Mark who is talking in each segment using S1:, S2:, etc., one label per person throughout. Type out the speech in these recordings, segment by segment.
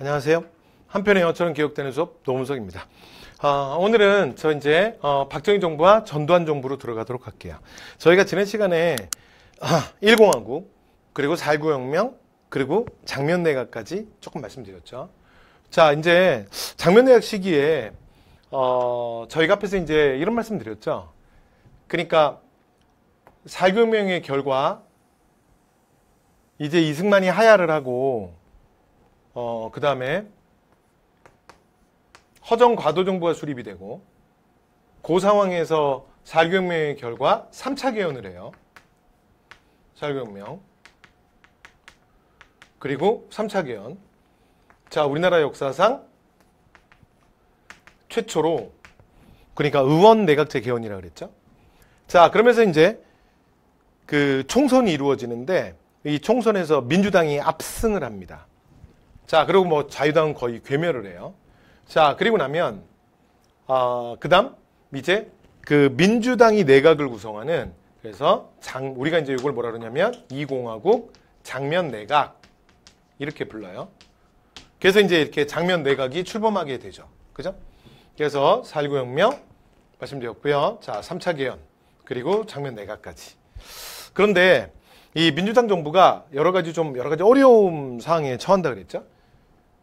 S1: 안녕하세요. 한편의 영어처럼 기억되는 수업 노문석입니다. 오늘은 저 이제 박정희 정부와 전두환 정부로 들어가도록 할게요. 저희가 지난 시간에 1공화국 그리고 4.19 혁명 그리고 장면 내각까지 조금 말씀드렸죠. 자, 이제 장면 내각 시기에 저희가 앞에서 이제 이런 말씀 드렸죠. 그러니까 4.19 혁명의 결과 이제 이승만이 하야를 하고 그 다음에 허정 과도 정부가 수립이 되고 그 상황에서 4.19 혁명의 결과 3차 개헌을 해요. 4.19 혁명 그리고 3차 개헌. 자, 우리나라 역사상 최초로 그러니까 의원 내각제 개헌이라고 그랬죠. 자, 그러면서 이제 그 총선이 이루어지는데 이 총선에서 민주당이 압승을 합니다. 자, 그리고 뭐 자유당은 거의 괴멸을 해요. 자, 그리고 나면 그 다음 이제 그 민주당이 내각을 구성하는, 그래서 우리가 이제 이걸 뭐라 그러냐면 2공화국 장면 내각 이렇게 불러요. 그래서 이제 이렇게 장면 내각이 출범하게 되죠. 그죠? 그래서 4.19 혁명 말씀드렸고요. 자, 3차 개헌 그리고 장면 내각까지. 그런데 이 민주당 정부가 여러 가지 어려움 상황에 처한다 그랬죠.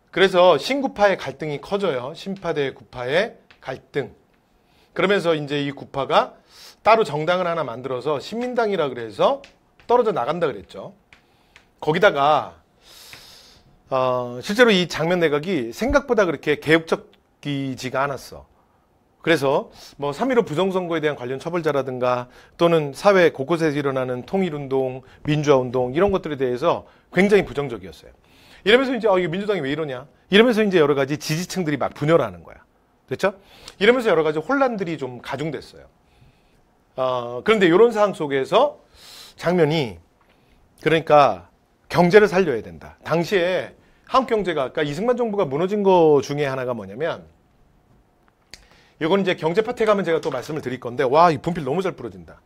S1: 그래서 신구파의 갈등이 커져요. 신파 대 구파의 갈등. 그러면서 이제 이 구파가 따로 정당을 하나 만들어서 신민당이라 그래서 떨어져 나간다 그랬죠. 거기다가 실제로 이 장면 내각이 생각보다 그렇게 개혁적이지가 않았어. 그래서 뭐 3.15 부정선거에 대한 관련 처벌자라든가 또는 사회 곳곳에서 일어나는 통일운동, 민주화운동 이런 것들에 대해서 굉장히 부정적이었어요. 이러면서 이제 이게 민주당이 왜 이러냐? 이러면서 이제 여러 가지 지지층들이 막 분열하는 거야. 됐죠? 이러면서 여러 가지 혼란들이 좀 가중됐어요. 그런데 이런 상황 속에서 장면이 그러니까 경제를 살려야 된다. 당시에 한국 경제가 아까 이승만 정부가 무너진 거 중에 하나가 뭐냐면 이건 이제 경제 파트에 가면 제가 또 말씀을 드릴 건데 와, 이 분필 너무 잘 부러진다.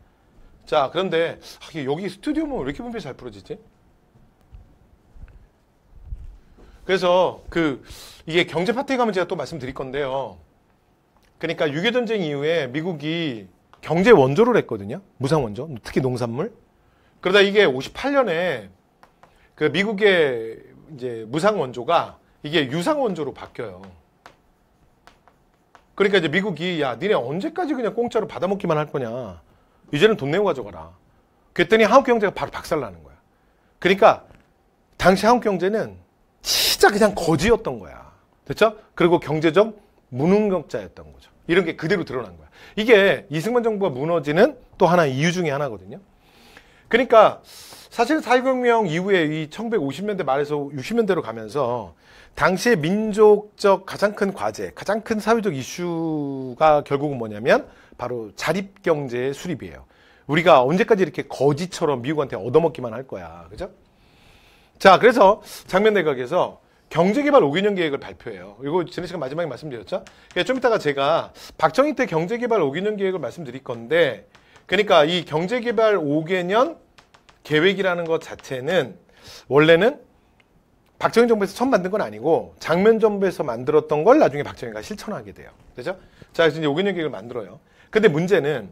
S1: 자, 그런데 여기 스튜디오면 왜 이렇게 분필 잘 부러지지? 그래서 이게 경제 파트에 가면 제가 또 말씀드릴 건데요. 그러니까 6.25 전쟁 이후에 미국이 경제 원조를 했거든요. 무상 원조, 특히 농산물. 그러다 이게 58년에 그 미국의 이제 무상 원조가 이게 유상 원조로 바뀌어요. 그러니까 이제 미국이 야, 니네 언제까지 그냥 공짜로 받아먹기만 할 거냐. 이제는 돈 내고 가져가라. 그랬더니 한국 경제가 바로 박살나는 거야. 그러니까 당시 한국 경제는 진짜 그냥 거지였던 거야. 됐죠? 그리고 경제적 무능력자였던 거죠. 이런 게 그대로 드러난 거야. 이게 이승만 정부가 무너지는 또 하나의 이유 중에 하나거든요. 그러니까 사실 4.19 혁명 이후에 이 1950년대 말에서 60년대로 가면서 당시의 민족적 가장 큰 과제, 가장 큰 사회적 이슈가 결국은 뭐냐면 바로 자립경제의 수립이에요. 우리가 언제까지 이렇게 거지처럼 미국한테 얻어먹기만 할 거야. 그죠? 자, 그래서 장면 내각에서 경제개발 5개년 계획을 발표해요. 이거 지난 시간 마지막에 말씀드렸죠? 좀 이따가 제가 박정희 때 경제개발 5개년 계획을 말씀드릴 건데, 그러니까 이 경제개발 5개년 계획이라는 것 자체는 원래는 박정희 정부에서 처음 만든 건 아니고 장면 정부에서 만들었던 걸 나중에 박정희가 실천하게 돼요. 그죠? 자, 그래서 이제 5개년 계획을 만들어요. 근데 문제는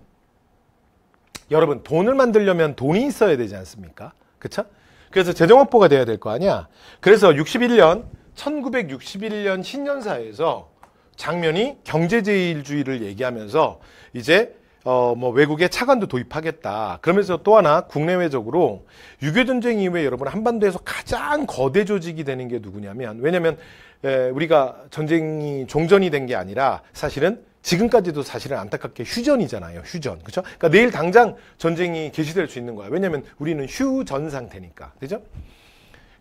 S1: 여러분, 돈을 만들려면 돈이 있어야 되지 않습니까? 그쵸? 그래서 재정 확보가 돼야 될 거 아니야. 그래서 1961년 신년사에서 장면이 경제제일주의를 얘기하면서 이제 뭐 외국에 차관도 도입하겠다. 그러면서 또 하나 국내외적으로 6.25 전쟁 이후에 여러분 한반도에서 가장 거대 조직이 되는 게 누구냐면, 왜냐면 우리가 전쟁이 종전이 된 게 아니라 사실은 지금까지도 사실은 안타깝게 휴전이잖아요. 휴전. 그렇죠? 그러니까 내일 당장 전쟁이 개시될 수 있는 거야. 왜냐면 우리는 휴전 상태니까. 그죠?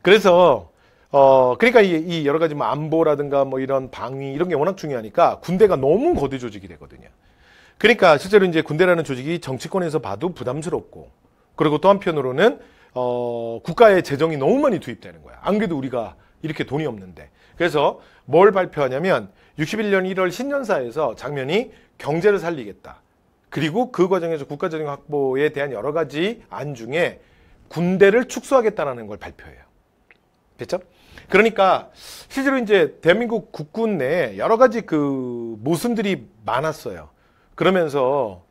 S1: 그래서 그러니까 이 여러 가지 뭐 안보라든가 뭐 이런 방위 이런 게 워낙 중요하니까 군대가 너무 거대 조직이 되거든요. 그러니까 실제로 이제 군대라는 조직이 정치권에서 봐도 부담스럽고, 그리고 또 한편으로는 국가의 재정이 너무 많이 투입되는 거야. 안 그래도 우리가 이렇게 돈이 없는데. 그래서 뭘 발표하냐면 61년 1월 신년사에서 장면이 경제를 살리겠다. 그리고 그 과정에서 국가재정 확보에 대한 여러 가지 안 중에 군대를 축소하겠다는 걸 발표해요. 됐죠? 그러니까 실제로 이제 대한민국 국군 내에 여러 가지 그 모순들이 많았어요. 그러면서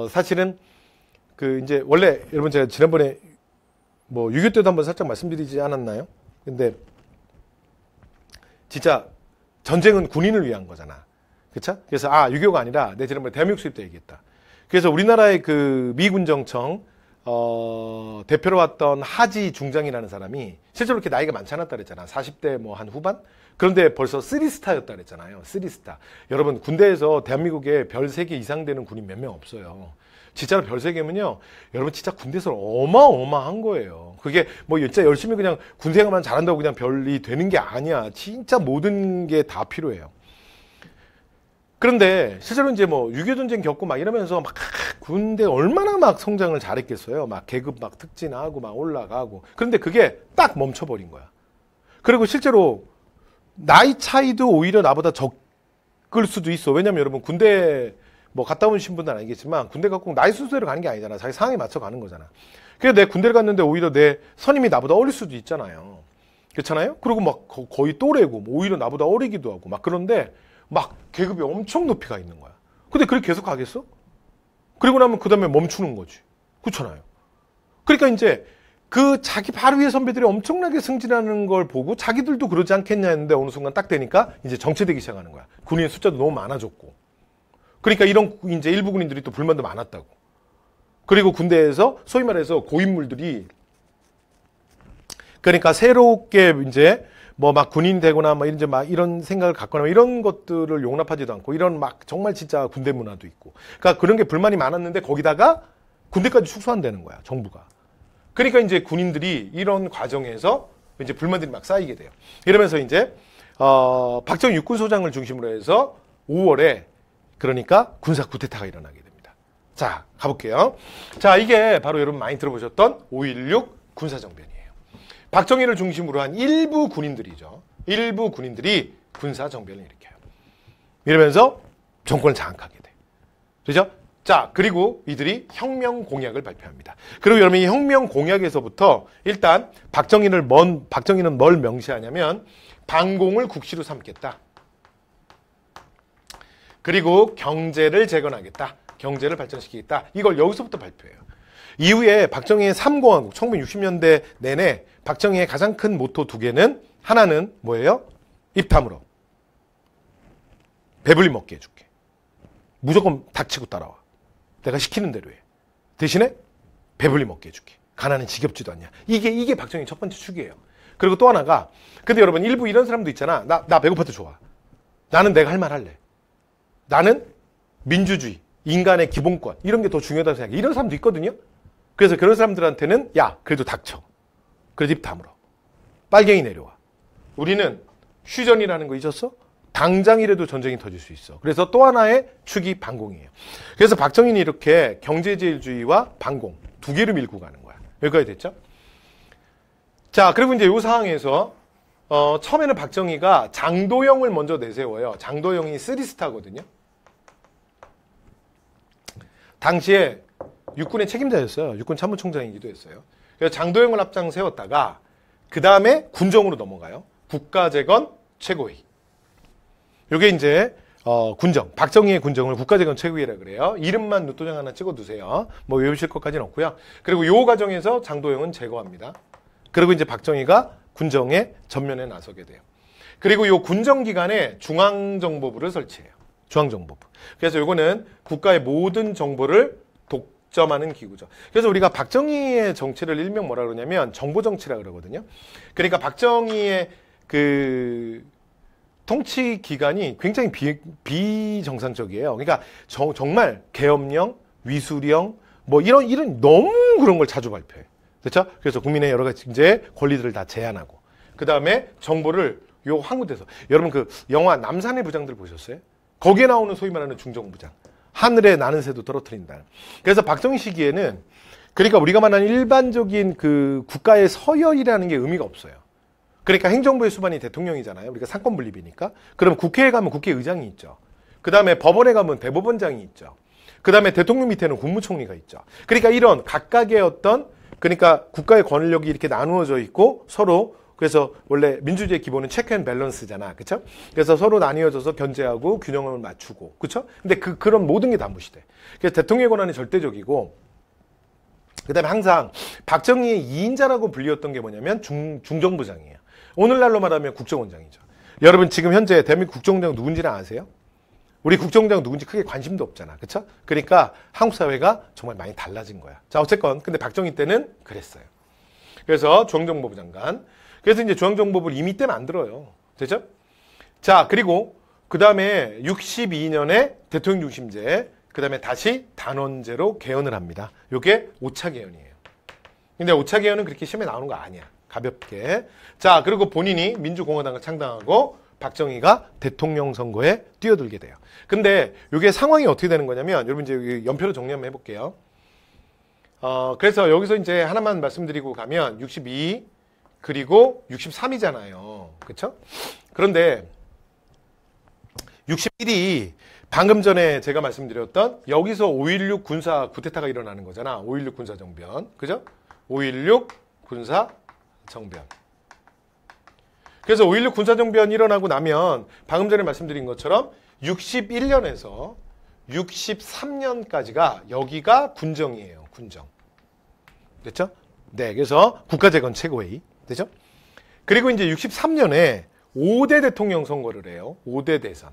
S1: 사실은 그 이제 원래 여러분 제가 지난번에 뭐 6.25 때도 한번 살짝 말씀드리지 않았나요? 근데 진짜 전쟁은 군인을 위한 거잖아. 그쵸? 그래서 6.25가 아니라 내 지난번에 대한민국 수립 때 얘기했다. 그래서 우리나라의 그 미군정청 대표로 왔던 하지 중장이라는 사람이 실제로 그렇게 나이가 많지 않았다 그랬잖아. 40대 뭐 한 후반? 그런데 벌써 3스타였다 그랬잖아요. 3스타. 여러분 군대에서 대한민국에 별 3개 이상 되는 군인 몇 명 없어요. 진짜로 별 3개면요. 여러분 진짜 군대에서 어마어마한 거예요. 그게 뭐 진짜 열심히 그냥 군생활만 잘한다고 그냥 별이 되는 게 아니야. 진짜 모든 게 다 필요해요. 그런데 실제로 이제 뭐 6.25 전쟁 겪고 막 이러면서 막 군대 얼마나 막 성장을 잘했겠어요. 막 계급 막 특진하고 막 올라가고. 그런데 그게 딱 멈춰버린 거야. 그리고 실제로 나이 차이도 오히려 나보다 적을 수도 있어. 왜냐면 여러분 군대 뭐 갔다 오신 분들은 알겠지만 군대가 꼭 나이 순서대로 가는 게 아니잖아. 자기 상황에 맞춰 가는 거잖아. 그래서 내 군대를 갔는데 오히려 내 선임이 나보다 어릴 수도 있잖아요. 그렇잖아요? 그리고 막 거의 또래고 뭐 오히려 나보다 어리기도 하고 막 그런데 막 계급이 엄청 높이 가 있는 거야. 근데 그렇게 계속 가겠어? 그리고 나면 그 다음에 멈추는 거지. 그렇잖아요. 그러니까 이제 그 자기 바로 위에 선배들이 엄청나게 승진하는 걸 보고 자기들도 그러지 않겠냐 했는데 어느 순간 딱 되니까 이제 정체되기 시작하는 거야. 군인의 숫자도 너무 많아졌고. 그러니까 이런 이제 일부 군인들이 또 불만도 많았다고. 그리고 군대에서 소위 말해서 고인물들이 그러니까 새롭게 이제 뭐 막 군인 되거나 뭐 이제 막 이런 생각을 갖거나 이런 것들을 용납하지도 않고 이런 막 정말 진짜 군대 문화도 있고. 그러니까 그런 게 불만이 많았는데 거기다가 군대까지 축소한다는 거야, 정부가. 그러니까 이제 군인들이 이런 과정에서 이제 불만들이 막 쌓이게 돼요. 이러면서 이제 박정희 육군소장을 중심으로 해서 5월에 그러니까 군사 쿠데타가 일어나게 됩니다. 자, 가볼게요. 자, 이게 바로 여러분 많이 들어보셨던 5.16 군사정변이에요. 박정희를 중심으로 한 일부 군인들이죠. 일부 군인들이 군사정변을 일으켜요. 이러면서 정권을 장악하게 돼. 그죠? 자, 그리고 이들이 혁명 공약을 발표합니다. 그리고 여러분 이 혁명 공약에서부터 일단 박정희는 뭘 명시하냐면 반공을 국시로 삼겠다. 그리고 경제를 재건하겠다. 경제를 발전시키겠다. 이걸 여기서부터 발표해요. 이후에 박정희의 3공화국 1960년대 내내 박정희의 가장 큰 모토 2개는 하나는 뭐예요? 입담으로. 배불리 먹게 해줄게. 무조건 닥치고 따라와. 내가 시키는 대로 해. 대신에 배불리 먹게 해줄게. 가난은 지겹지도 않냐. 이게 박정희 첫 번째 축이에요. 그리고 또 하나가 근데 여러분 일부 이런 사람도 있잖아. 나 배고파도 좋아. 나는 내가 할 말 할래. 나는 민주주의, 인간의 기본권 이런 게 더 중요하다고 생각해. 이런 사람도 있거든요. 그래서 그런 사람들한테는 야 그래도 닥쳐. 그래도 입 다물어. 빨갱이 내려와. 우리는 휴전이라는 거 잊었어? 당장이라도 전쟁이 터질 수 있어. 그래서 또 하나의 축이 반공이에요. 그래서 박정희는 이렇게 경제제일주의와 반공 2개를 밀고 가는 거야. 여기까지 됐죠? 자, 그리고 이제 이 상황에서 처음에는 박정희가 장도영을 먼저 내세워요. 장도영이 3스타거든요. 당시에 육군의 책임자였어요. 육군 참모총장이기도 했어요. 그래서 장도영을 앞장 세웠다가 그 다음에 군정으로 넘어가요. 국가재건 최고위. 이게 이제 군정, 박정희의 군정을 국가재건 최고위라 그래요. 이름만 눈도장 하나 찍어두세요. 뭐 외우실 것까지는 없고요. 그리고 요 과정에서 장도영은 제거합니다. 그리고 이제 박정희가 군정의 전면에 나서게 돼요. 그리고 요 군정 기간에 중앙정보부를 설치해요. 중앙정보부. 그래서 요거는 국가의 모든 정보를 독점하는 기구죠. 그래서 우리가 박정희의 정치를 일명 뭐라 그러냐면 정보정치라 그러거든요. 그러니까 박정희의 그 통치 기간이 굉장히 비정상적이에요. 그러니까 정말 계엄령, 위수령 뭐 이런 너무 그런 걸 자주 발표해. 그렇죠? 그래서 국민의 여러 가지 이제 권리들을 다 제한하고 그 다음에 정보를 요 한 군데서 여러분 그 영화 남산의 부장들 보셨어요? 거기에 나오는 소위 말하는 중정부장. 하늘에 나는 새도 떨어뜨린다. 그래서 박정희 시기에는 그러니까 우리가 말하는 일반적인 그 국가의 서열이라는 게 의미가 없어요. 그러니까 행정부의 수반이 대통령이잖아요. 우리가 상권 분립이니까. 그럼 국회에 가면 국회의장이 있죠. 그 다음에 법원에 가면 대법원장이 있죠. 그 다음에 대통령 밑에는 국무총리가 있죠. 그러니까 이런 각각의 어떤 그러니까 국가의 권력이 이렇게 나누어져 있고 서로 그래서 원래 민주주의의 기본은 체크 앤 밸런스잖아. 그쵸? 그래서 서로 나뉘어져서 견제하고 균형을 맞추고. 그쵸? 근데 그런 모든 게 다 무시돼. 그래서 대통령의 권한이 절대적이고, 그 다음에 항상 박정희의 2인자라고 불리웠던 게 뭐냐면 중정부장이에요. 오늘날로 말하면 국정원장이죠. 여러분 지금 현재 대한민국 국정원장 누군지는 아세요? 우리 국정원장 누군지 크게 관심도 없잖아. 그쵸? 그러니까 한국 사회가 정말 많이 달라진 거야. 자, 어쨌건 근데 박정희 때는 그랬어요. 그래서 중앙정보부 장관. 그래서 이제 중앙정보부를 이미 때 만들어요. 되죠? 자, 그리고 그 다음에 62년에 대통령 중심제, 그 다음에 다시 단원제로 개헌을 합니다. 이게 5차 개헌이에요. 근데 5차 개헌은 그렇게 시험에 나오는 거 아니야. 가볍게. 자, 그리고 본인이 민주공화당을 창당하고 박정희가 대통령 선거에 뛰어들게 돼요. 근데 이게 상황이 어떻게 되는 거냐면, 여러분 이제 여기 연표로 정리 한번 해볼게요. 그래서 여기서 이제 하나만 말씀드리고 가면 62 그리고 63이잖아요. 그쵸? 그런데 61이 방금 전에 제가 말씀드렸던 여기서 5.16 군사 쿠데타가 일어나는 거잖아. 5.16 군사 정변. 그죠? 5.16 군사 정변. 그래서 5.16 군사 정변이 일어나고 나면 방금 전에 말씀드린 것처럼 61년에서 63년까지가 여기가 군정이에요. 군정. 됐죠? 네. 그래서 국가재건 최고회의. 되죠? 그리고 이제 63년에 5대 대통령 선거를 해요. 5대 대선.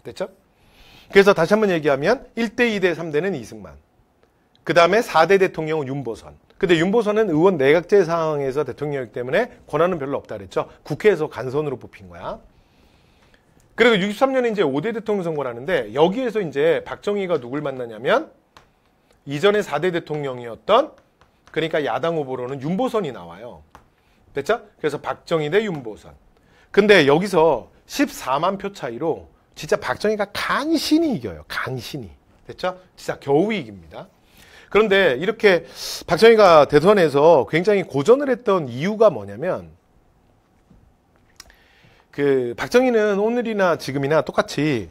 S1: 됐죠? 그래서 다시 한번 얘기하면 1대, 2대, 3대는 이승만. 그 다음에 4대 대통령은 윤보선. 근데 윤보선은 의원 내각제 상황에서 대통령이기 때문에 권한은 별로 없다 그랬죠. 국회에서 간선으로 뽑힌 거야. 그리고 63년에 이제 5대 대통령 선거를 하는데 여기에서 이제 박정희가 누굴 만나냐면 이전에 4대 대통령이었던, 그러니까 야당 후보로는 윤보선이 나와요. 됐죠? 그래서 박정희 대 윤보선. 근데 여기서 14만 표 차이로 진짜 박정희가 간신히 이겨요. 간신히. 됐죠? 진짜 겨우 이깁니다. 그런데 이렇게 박정희가 대선에서 굉장히 고전을 했던 이유가 뭐냐면, 박정희는 오늘이나 지금이나 똑같이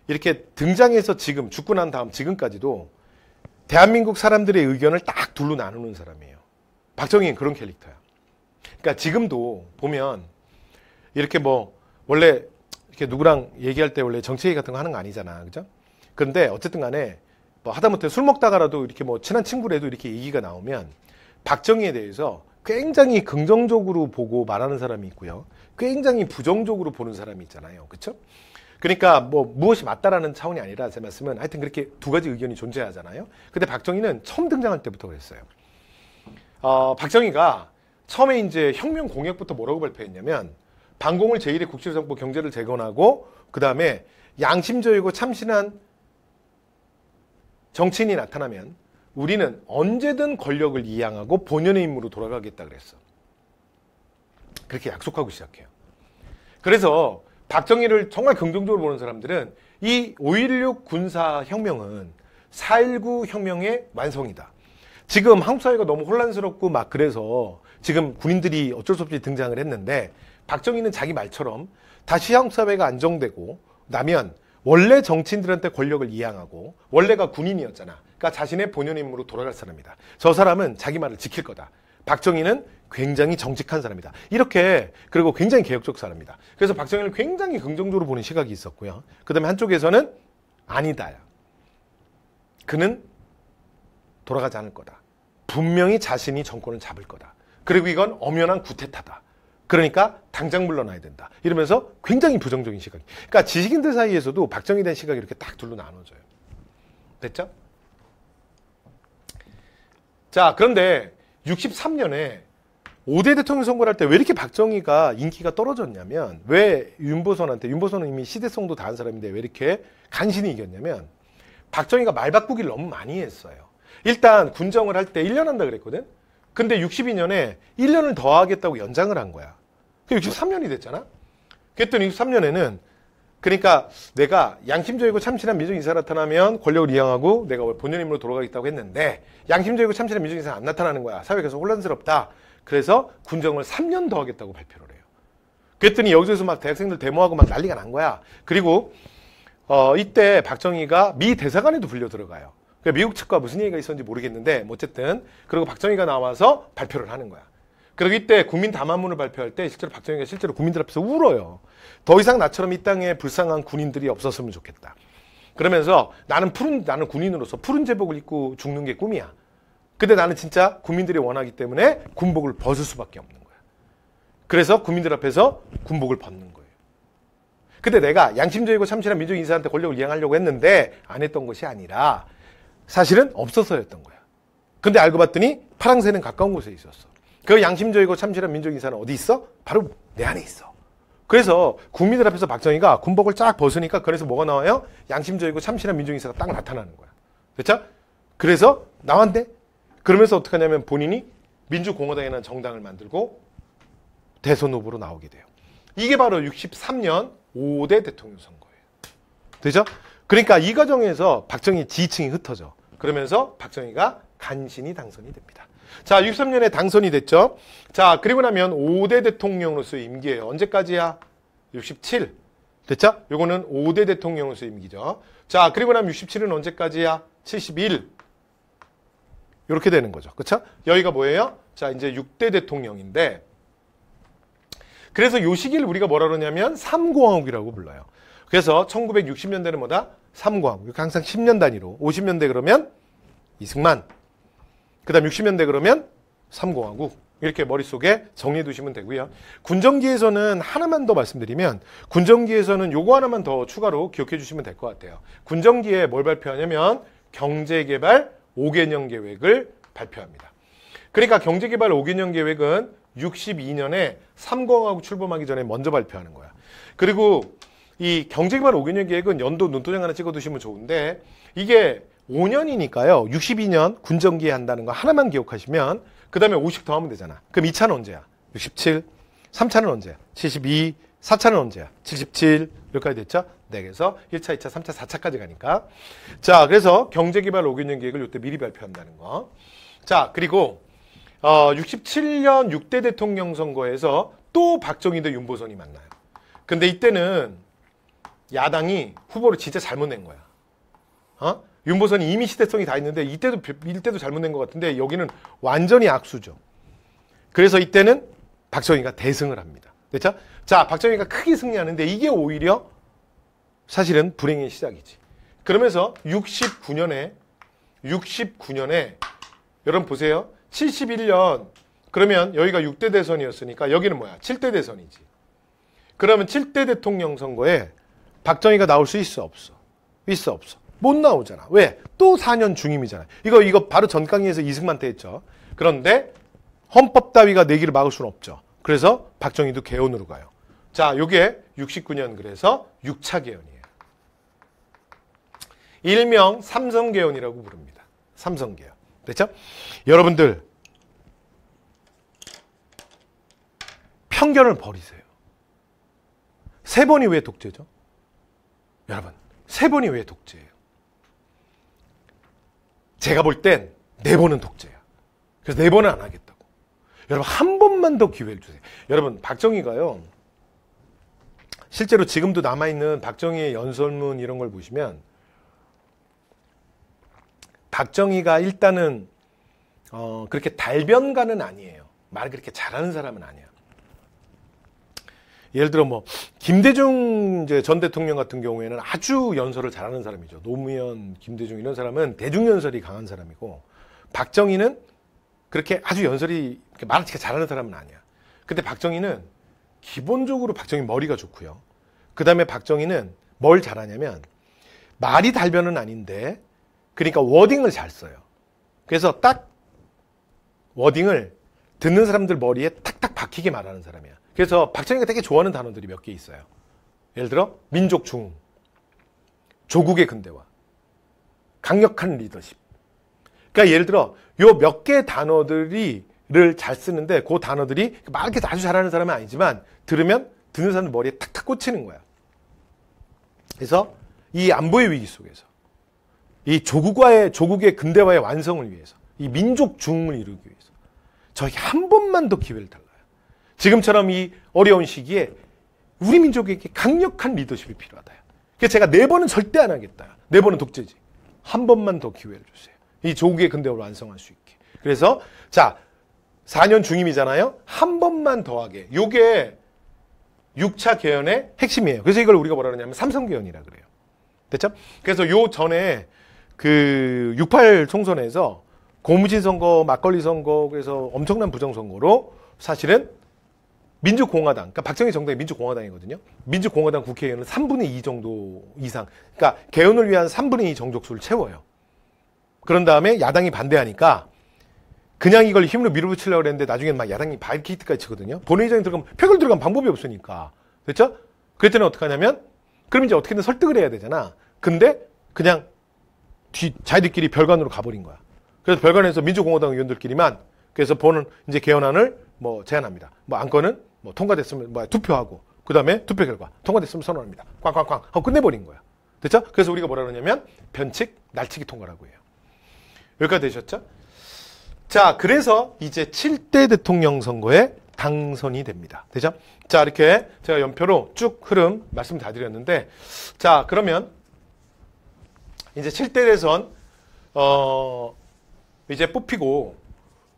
S1: 이렇게 등장해서 지금 죽고 난 다음 지금까지도 대한민국 사람들의 의견을 딱 둘로 나누는 사람이에요. 박정희는 그런 캐릭터야. 그러니까 지금도 보면 이렇게 뭐 원래 이렇게 누구랑 얘기할 때 원래 정치 얘기 같은 거 하는 거 아니잖아. 그죠? 그런데 어쨌든 간에 뭐 하다못해 술 먹다가라도 이렇게 뭐 친한 친구라도 이렇게 얘기가 나오면 박정희에 대해서 굉장히 긍정적으로 보고 말하는 사람이 있고요. 굉장히 부정적으로 보는 사람이 있잖아요. 그렇죠? 그러니까 뭐 무엇이 맞다라는 차원이 아니라 제 말씀은 하여튼 그렇게 두 가지 의견이 존재하잖아요. 근데 박정희는 처음 등장할 때부터 그랬어요. 박정희가 처음에 이제 혁명 공약부터 뭐라고 발표했냐면, 반공을 제1의 국제정보 경제를 재건하고 그 다음에 양심적이고 참신한 정치인이 나타나면 우리는 언제든 권력을 이양하고 본연의 임무로 돌아가겠다 그랬어. 그렇게 약속하고 시작해요. 그래서 박정희를 정말 긍정적으로 보는 사람들은 이 5.16 군사혁명은 4.19 혁명의 완성이다. 지금 한국 사회가 너무 혼란스럽고 막 그래서 지금 군인들이 어쩔 수 없이 등장을 했는데, 박정희는 자기 말처럼 다시 한국 사회가 안정되고 나면 원래 정치인들한테 권력을 이양하고, 원래가 군인이었잖아. 그러니까 자신의 본연의 임무로 돌아갈 사람이다. 저 사람은 자기 말을 지킬 거다. 박정희는 굉장히 정직한 사람이다. 이렇게, 그리고 굉장히 개혁적 사람이다. 그래서 박정희를 굉장히 긍정적으로 보는 시각이 있었고요. 그 다음에 한쪽에서는 아니다. 그는 돌아가지 않을 거다. 분명히 자신이 정권을 잡을 거다. 그리고 이건 엄연한 구태타다. 그러니까 당장 물러나야 된다. 이러면서 굉장히 부정적인 시각. 그러니까 지식인들 사이에서도 박정희에 대한 시각이 이렇게 딱 둘로 나눠져요. 됐죠? 자, 그런데 63년에 5대 대통령 선거를 할 때 왜 이렇게 박정희가 인기가 떨어졌냐면, 왜 윤보선은 이미 시대성도 다한 사람인데 왜 이렇게 간신히 이겼냐면, 박정희가 말 바꾸기를 너무 많이 했어요. 일단 군정을 할 때 1년 한다 그랬거든? 근데 62년에 1년을 더 하겠다고 연장을 한 거야. 63년이 됐잖아? 그랬더니 63년에는, 그러니까 내가 양심적이고 참신한 민중 인사가 나타나면 권력을 이양하고 내가 본연 임무로 돌아가겠다고 했는데, 양심적이고 참신한 민중 인사가 안 나타나는 거야. 사회가 계속 혼란스럽다. 그래서 군정을 3년 더 하겠다고 발표를 해요. 그랬더니 여기서 막 대학생들 데모하고 막 난리가 난 거야. 그리고 이때 박정희가 미 대사관에도 불려 들어가요. 미국 측과 무슨 얘기가 있었는지 모르겠는데, 어쨌든 그리고 박정희가 나와서 발표를 하는 거야. 그리고 이때 국민 담화문을 발표할 때 실제로 박정희가 실제로 국민들 앞에서 울어요. 더 이상 나처럼 이 땅에 불쌍한 군인들이 없었으면 좋겠다. 그러면서 나는 군인으로서 푸른 제복을 입고 죽는 게 꿈이야. 근데 나는 진짜 국민들이 원하기 때문에 군복을 벗을 수밖에 없는 거야. 그래서 국민들 앞에서 군복을 벗는 거예요. 근데 내가 양심적이고 참신한 민족 인사한테 권력을 이양하려고 했는데 안 했던 것이 아니라 사실은 없어서였던 거야. 근데 알고 봤더니 파랑새는 가까운 곳에 있었어. 그 양심적이고 참신한 민족 인사는 어디 있어? 바로 내 안에 있어. 그래서 국민들 앞에서 박정희가 군복을 쫙 벗으니까 그래서 뭐가 나와요? 양심적이고 참신한 민족 인사가 딱 나타나는 거야. 됐죠? 그래서 나왔네. 그러면서 어떻게 하냐면 본인이 민주공화당이라는 정당을 만들고 대선 후보로 나오게 돼요. 이게 바로 63년 5대 대통령 선거예요. 되죠? 그러니까 이 과정에서 박정희 지지층이 흩어져. 그러면서 박정희가 간신히 당선이 됩니다. 자, 63년에 당선이 됐죠. 자, 그리고 나면 5대 대통령으로서의 임기예요. 언제까지야? 67. 됐죠? 요거는 5대 대통령으로서의 임기죠. 자, 그리고 나면 67은 언제까지야? 71. 이렇게 되는 거죠. 그렇죠? 여기가 뭐예요? 자, 이제 6대 대통령인데 그래서 요 시기를 우리가 뭐라 그러냐면 삼공화국이라고 불러요. 그래서 1960년대는 뭐다? 삼공화국. 항상 10년 단위로. 50년대 그러면 이승만. 그 다음 60년대 그러면 삼공화국. 이렇게 머릿속에 정리해 두시면 되고요. 군정기에서는 하나만 더 말씀드리면 군정기에서는 요거 하나만 더 추가로 기억해 주시면 될 것 같아요. 군정기에 뭘 발표하냐면 경제개발 5개년 계획을 발표합니다. 그러니까 경제개발 5개년 계획은 62년에 삼공화국 출범하기 전에 먼저 발표하는 거야. 그리고 이 경제개발 5개년 계획은 연도 눈도장 하나 찍어 두시면 좋은데 이게 5년이니까요. 62년 군정기에 한다는 거 하나만 기억하시면 그 다음에 50 더하면 되잖아. 그럼 2차는 언제야? 67. 3차는 언제야? 72. 4차는 언제야? 77. 여기까지 됐죠? 네, 그래서 1차, 2차, 3차, 4차까지 가니까. 자, 그래서 경제개발 5개년 계획을 이때 미리 발표한다는 거. 자, 그리고 67년 6대 대통령 선거에서 또 박정희 대 윤보선이 만나요. 근데 이때는 야당이 후보를 진짜 잘못 낸 거야. 윤보선이 이미 시대성이 다 있는데 이때도 잘못 낸 것 같은데 여기는 완전히 악수죠. 그래서 이때는 박정희가 대승을 합니다. 됐죠? 자, 박정희가 크게 승리하는데 이게 오히려 사실은 불행의 시작이지. 그러면서 69년에 여러분 보세요. 71년 그러면 여기가 6대 대선이었으니까 여기는 뭐야? 7대 대선이지. 그러면 7대 대통령 선거에 박정희가 나올 수 있어? 없어? 있어? 없어? 못 나오잖아. 왜? 또 4년 중임이잖아. 이거 바로 전강의에서 이승만 때 했죠. 그런데 헌법 따위가 내기를 막을 수는 없죠. 그래서 박정희도 개헌으로 가요. 자, 요게 69년 그래서 6차 개헌이에요. 일명 삼성개헌이라고 부릅니다. 삼성개헌. 됐죠? 여러분들 편견을 버리세요. 세 번이 왜 독재죠? 여러분, 세 번이 왜 독재예요? 제가 볼 땐 네 번은 독재야. 그래서 네 번은 안 하겠다고. 여러분, 한 번만 더 기회를 주세요. 여러분, 박정희가요. 실제로 지금도 남아있는 박정희의 연설문 이런 걸 보시면 박정희가 일단은 그렇게 달변가는 아니에요. 말을 그렇게 잘하는 사람은 아니야. 예를 들어 뭐 김대중 전 대통령 같은 경우에는 아주 연설을 잘하는 사람이죠. 노무현, 김대중 이런 사람은 대중 연설이 강한 사람이고 박정희는 그렇게 아주 연설이 말을 잘하는 사람은 아니야. 근데 박정희는 기본적으로 박정희 머리가 좋고요. 그 다음에 박정희는 뭘 잘하냐면 말이 달변은 아닌데 그러니까 워딩을 잘 써요. 그래서 딱 워딩을 듣는 사람들 머리에 탁탁 박히게 말하는 사람이야. 그래서 박정희가 되게 좋아하는 단어들이 몇 개 있어요. 예를 들어 민족 중흥, 조국의 근대화, 강력한 리더십. 그러니까 예를 들어 요 몇 개 단어들을 잘 쓰는데 그 단어들이 말 이렇게 아주 잘하는 사람은 아니지만 들으면 듣는 사람들 머리에 탁탁 꽂히는 거야. 그래서 이 안보의 위기 속에서 이 조국의 근대화의 완성을 위해서 이 민족 중흥을 이루기 위해서 저에게 한 번만 더 기회를 달라요. 지금처럼 이 어려운 시기에 우리 민족에게 강력한 리더십이 필요하다. 그래서 제가 네 번은 절대 안 하겠다. 네 번은 독재지. 한 번만 더 기회를 주세요. 이 조국의 근대화를 완성할 수 있게. 그래서 자 4년 중임이잖아요. 한 번만 더하게. 요게 6차 개헌의 핵심이에요. 그래서 이걸 우리가 뭐라 그러냐면 삼성개헌이라 그래요. 됐죠? 그래서 요 전에 그 6.8 총선에서 고무신 선거, 막걸리 선거, 그래서 엄청난 부정선거로 사실은 민주공화당, 그러니까 박정희 정당이 민주공화당이거든요. 민주공화당 국회의원은 3분의 2 정도 이상, 그러니까 개헌을 위한 3분의 2 정족수를 채워요. 그런 다음에 야당이 반대하니까 그냥 이걸 힘으로 밀어붙이려고 했는데 나중에 막 야당이 바리케이트까지 치거든요. 본회의장에 들어가면 표결 들어가면 방법이 없으니까. 됐죠? 그랬더니 어떻게 하냐면 그럼 이제 어떻게든 설득을 해야 되잖아. 근데 그냥 자기들끼리 별관으로 가버린 거야. 그래서 별관에서 민주공화당 의원들끼리만 그래서 보는 이제 개헌안을 뭐 제안합니다. 뭐 안건은 뭐 통과됐으면 뭐 투표하고 그 다음에 투표 결과 통과됐으면 선언합니다. 꽝꽝꽝 하고 끝내버린 거야. 됐죠? 그래서 우리가 뭐라 그러냐면 변칙 날치기 통과라고 해요. 여기까지 되셨죠? 자, 그래서 이제 7대 대통령 선거에 당선이 됩니다. 되죠? 자, 이렇게 제가 연표로 쭉 흐름 말씀 다 드렸는데, 자, 그러면 이제 7대 대선 이제 뽑히고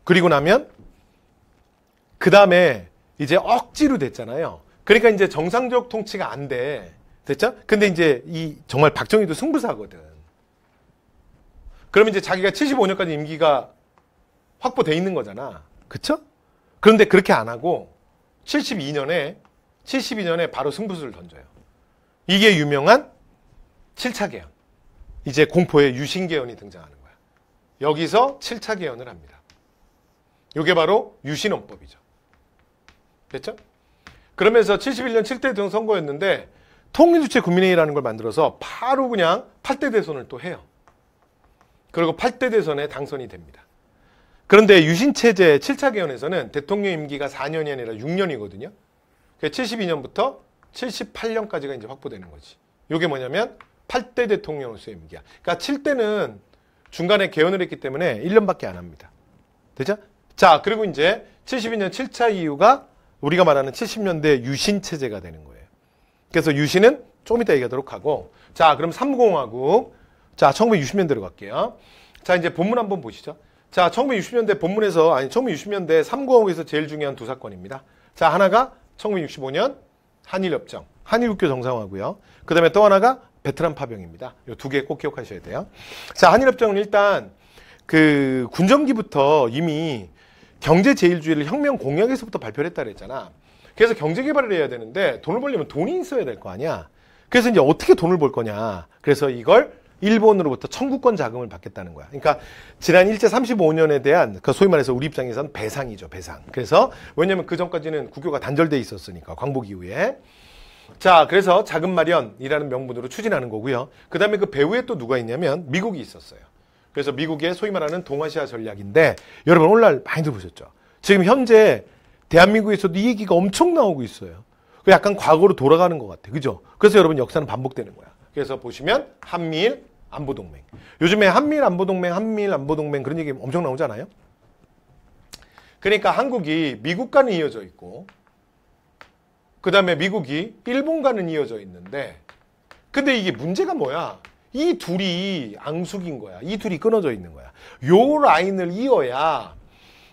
S1: 그리고 나면 그 다음에 이제 억지로 됐잖아요. 그러니까 이제 정상적 통치가 안 돼. 됐죠? 근데 이제 이 정말 박정희도 승부사거든. 그러면 이제 자기가 75년까지 임기가 확보돼 있는 거잖아. 그쵸? 그런데 그렇게 안 하고 72년에 바로 승부수를 던져요. 이게 유명한 7차 개헌. 이제 공포의 유신 개헌이 등장하는 거야. 여기서 7차 개헌을 합니다. 이게 바로 유신헌법이죠. 됐죠? 그러면서 71년 7대 대통령 선거였는데 통일주체 국민회의라는 걸 만들어서 바로 그냥 8대 대선을 또 해요. 그리고 8대 대선에 당선이 됩니다. 그런데 유신체제 7차 개헌에서는 대통령 임기가 4년이 아니라 6년이거든요. 72년부터 78년까지가 이제 확보되는 거지. 이게 뭐냐면 8대 대통령으로서의 임기야. 그러니까 7대는 중간에 개헌을 했기 때문에 1년밖에 안 합니다. 되죠? 자, 그리고 이제 72년 7차 이후가 우리가 말하는 70년대 유신체제가 되는 거예요. 그래서 유신은 조금 이따 얘기하도록 하고, 자, 그럼 3공화국. 자, 1960년대로 갈게요. 자, 이제 본문 한번 보시죠. 자, 1960년대 본문에서, 1960년대 3공화국에서 제일 중요한 두 사건입니다. 자, 하나가 1965년 한일협정, 한일국교 정상화고요. 그 다음에 또 하나가 베트남 파병입니다. 이 두 개 꼭 기억하셔야 돼요. 자, 한일협정은 일단 그 군정기부터 이미 경제제일주의를 혁명 공약에서부터 발표를 했다 그랬잖아. 그래서 경제개발을 해야 되는데 돈을 벌려면 돈이 있어야 될 거 아니야. 그래서 이제 어떻게 돈을 벌 거냐. 그래서 이걸 일본으로부터 청구권 자금을 받겠다는 거야. 그러니까 지난 일제 35년에 대한 그 소위 말해서 우리 입장에서는 배상이죠, 배상. 그래서 왜냐면 그 전까지는 국교가 단절돼 있었으니까 광복 이후에. 자, 그래서 자금 마련이라는 명분으로 추진하는 거고요. 그 다음에 그 배후에 또 누가 있냐면 미국이 있었어요. 그래서 미국의 소위 말하는 동아시아 전략인데 여러분 오늘날 많이 들어보셨죠? 지금 현재 대한민국에서도 이 얘기가 엄청 나오고 있어요. 약간 과거로 돌아가는 것 같아. 그죠? 그래서 여러분 역사는 반복되는 거야. 그래서 보시면 한미일 안보동맹. 요즘에 한미일 안보동맹 그런 얘기 엄청 나오잖아요. 그러니까 한국이 미국과는 이어져 있고 그 다음에 미국이 일본과는 이어져 있는데 근데 이게 문제가 뭐야? 이 둘이 앙숙인 거야. 이 둘이 끊어져 있는 거야. 요 라인을 이어야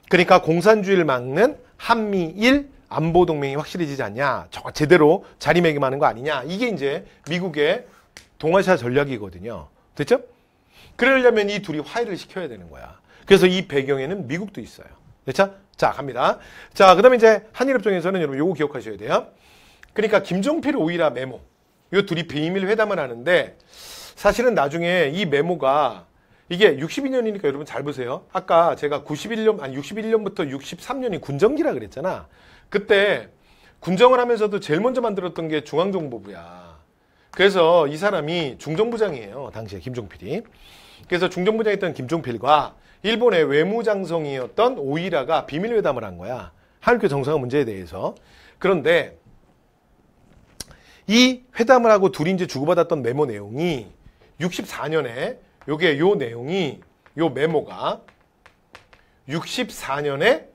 S1: 그러니까 공산주의를 막는 한미일 안보동맹이 확실해지지 않냐. 제대로 자리매김하는 거 아니냐. 이게 이제 미국의 동아시아 전략이거든요. 됐죠? 그러려면 이 둘이 화해를 시켜야 되는 거야. 그래서 이 배경에는 미국도 있어요. 됐죠? 자, 갑니다. 자, 그 다음에 이제 한일협정에서는 여러분 요거 기억하셔야 돼요. 그러니까 김종필 오이라 메모. 요 둘이 비밀 회담을 하는데 사실은 나중에 이 메모가 이게 62년이니까 여러분 잘 보세요. 아까 제가 61년부터 63년이 군정기라 그랬잖아. 그때 군정을 하면서도 제일 먼저 만들었던 게 중앙정보부야. 그래서 이 사람이 중정부장이에요. 당시에 김종필이. 그래서 중정부장이었던 김종필과 일본의 외무장성이었던 오이라가 비밀회담을 한 거야. 한일교 정상화 문제에 대해서. 그런데 이 회담을 하고 둘이 이제 주고받았던 메모 내용이 64년에 요 내용이 요 메모가 64년에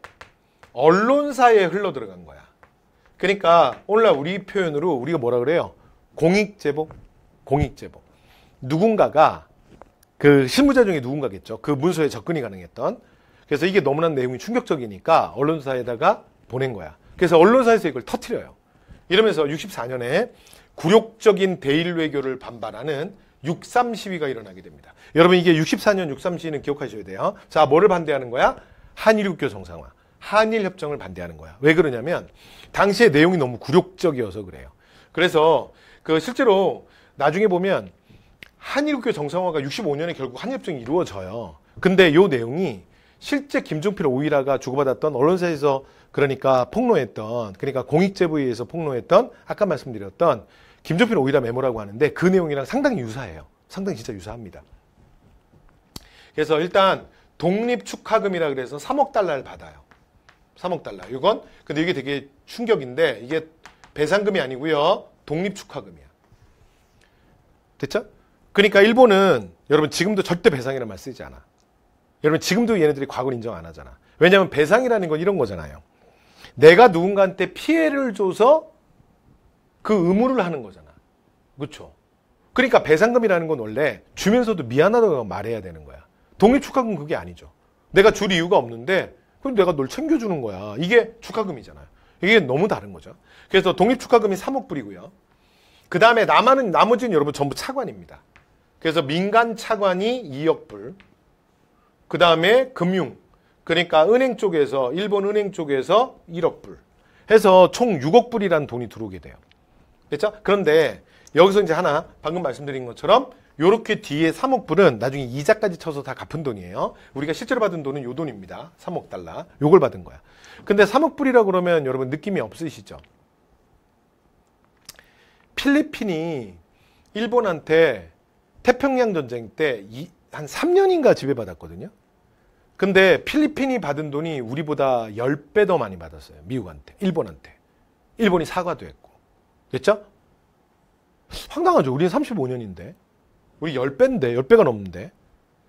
S1: 언론사에 흘러 들어간 거야. 그러니까 오늘날 우리 표현으로 우리가 뭐라 그래요? 공익제보. 누군가가 그 실무자 중에 누군가겠죠. 그 문서에 접근이 가능했던. 그래서 이게 너무나 내용이 충격적이니까 언론사에다가 보낸 거야. 그래서 언론사에서 이걸 터뜨려요. 이러면서 64년에 굴욕적인 대일 외교를 반발하는 6.3 시위가 일어나게 됩니다. 여러분 이게 64년 6.3 시위는 기억하셔야 돼요. 자, 뭐를 반대하는 거야? 한일 국교 정상화. 한일 협정을 반대하는 거야. 왜 그러냐면 당시의 내용이 너무 굴욕적이어서 그래요. 그래서 그 실제로 나중에 보면 한일 국교 정상화가 65년에 결국 한일 협정이 이루어져요. 근데 요 내용이 실제 김종필 오이라가 주고받았던 언론사에서 그러니까 폭로했던 그러니까 공익제보에 의해서 폭로했던 아까 말씀드렸던 김종필 오이라 메모라고 하는데 그 내용이랑 상당히 유사해요. 상당히 진짜 유사합니다. 그래서 일단 독립축하금이라 그래서 3억 달러를 받아요. 3억 달러. 이건 근데 이게 되게 충격인데 이게 배상금이 아니고요. 독립축하금이야. 됐죠? 그러니까 일본은 여러분 지금도 절대 배상이라는 말 쓰지 않아. 여러분 지금도 얘네들이 과거를 인정 안 하잖아. 왜냐하면 배상이라는 건 이런 거잖아요. 내가 누군가한테 피해를 줘서 그 의무를 하는 거잖아. 그렇죠? 그러니까 배상금이라는 건 원래 주면서도 미안하다고 말해야 되는 거야. 독립축하금 그게 아니죠. 내가 줄 이유가 없는데 그럼 내가 널 챙겨주는 거야. 이게 축하금이잖아요. 이게 너무 다른 거죠. 그래서 독립축하금이 3억 불이고요. 그 다음에 나머지는 여러분 전부 차관입니다. 그래서 민간 차관이 2억 불. 그 다음에 금융. 그러니까 은행 쪽에서 일본 은행 쪽에서 1억 불. 해서 총 6억 불이라는 돈이 들어오게 돼요. 됐죠? 그런데 여기서 이제 하나 방금 말씀드린 것처럼 요렇게 뒤에 3억 불은 나중에 이자까지 쳐서 다 갚은 돈이에요. 우리가 실제로 받은 돈은 요 돈입니다. 3억 달러. 요걸 받은 거야. 근데 3억 불이라고 그러면 여러분 느낌이 없으시죠? 필리핀이 일본한테 태평양 전쟁 때 한 3년인가 지배받았거든요. 근데 필리핀이 받은 돈이 우리보다 10배 더 많이 받았어요. 미국한테, 일본한테. 일본이 사과도 했고. 됐죠? 황당하죠. 우리는 35년인데. 우리 10배인데, 10배가 넘는데.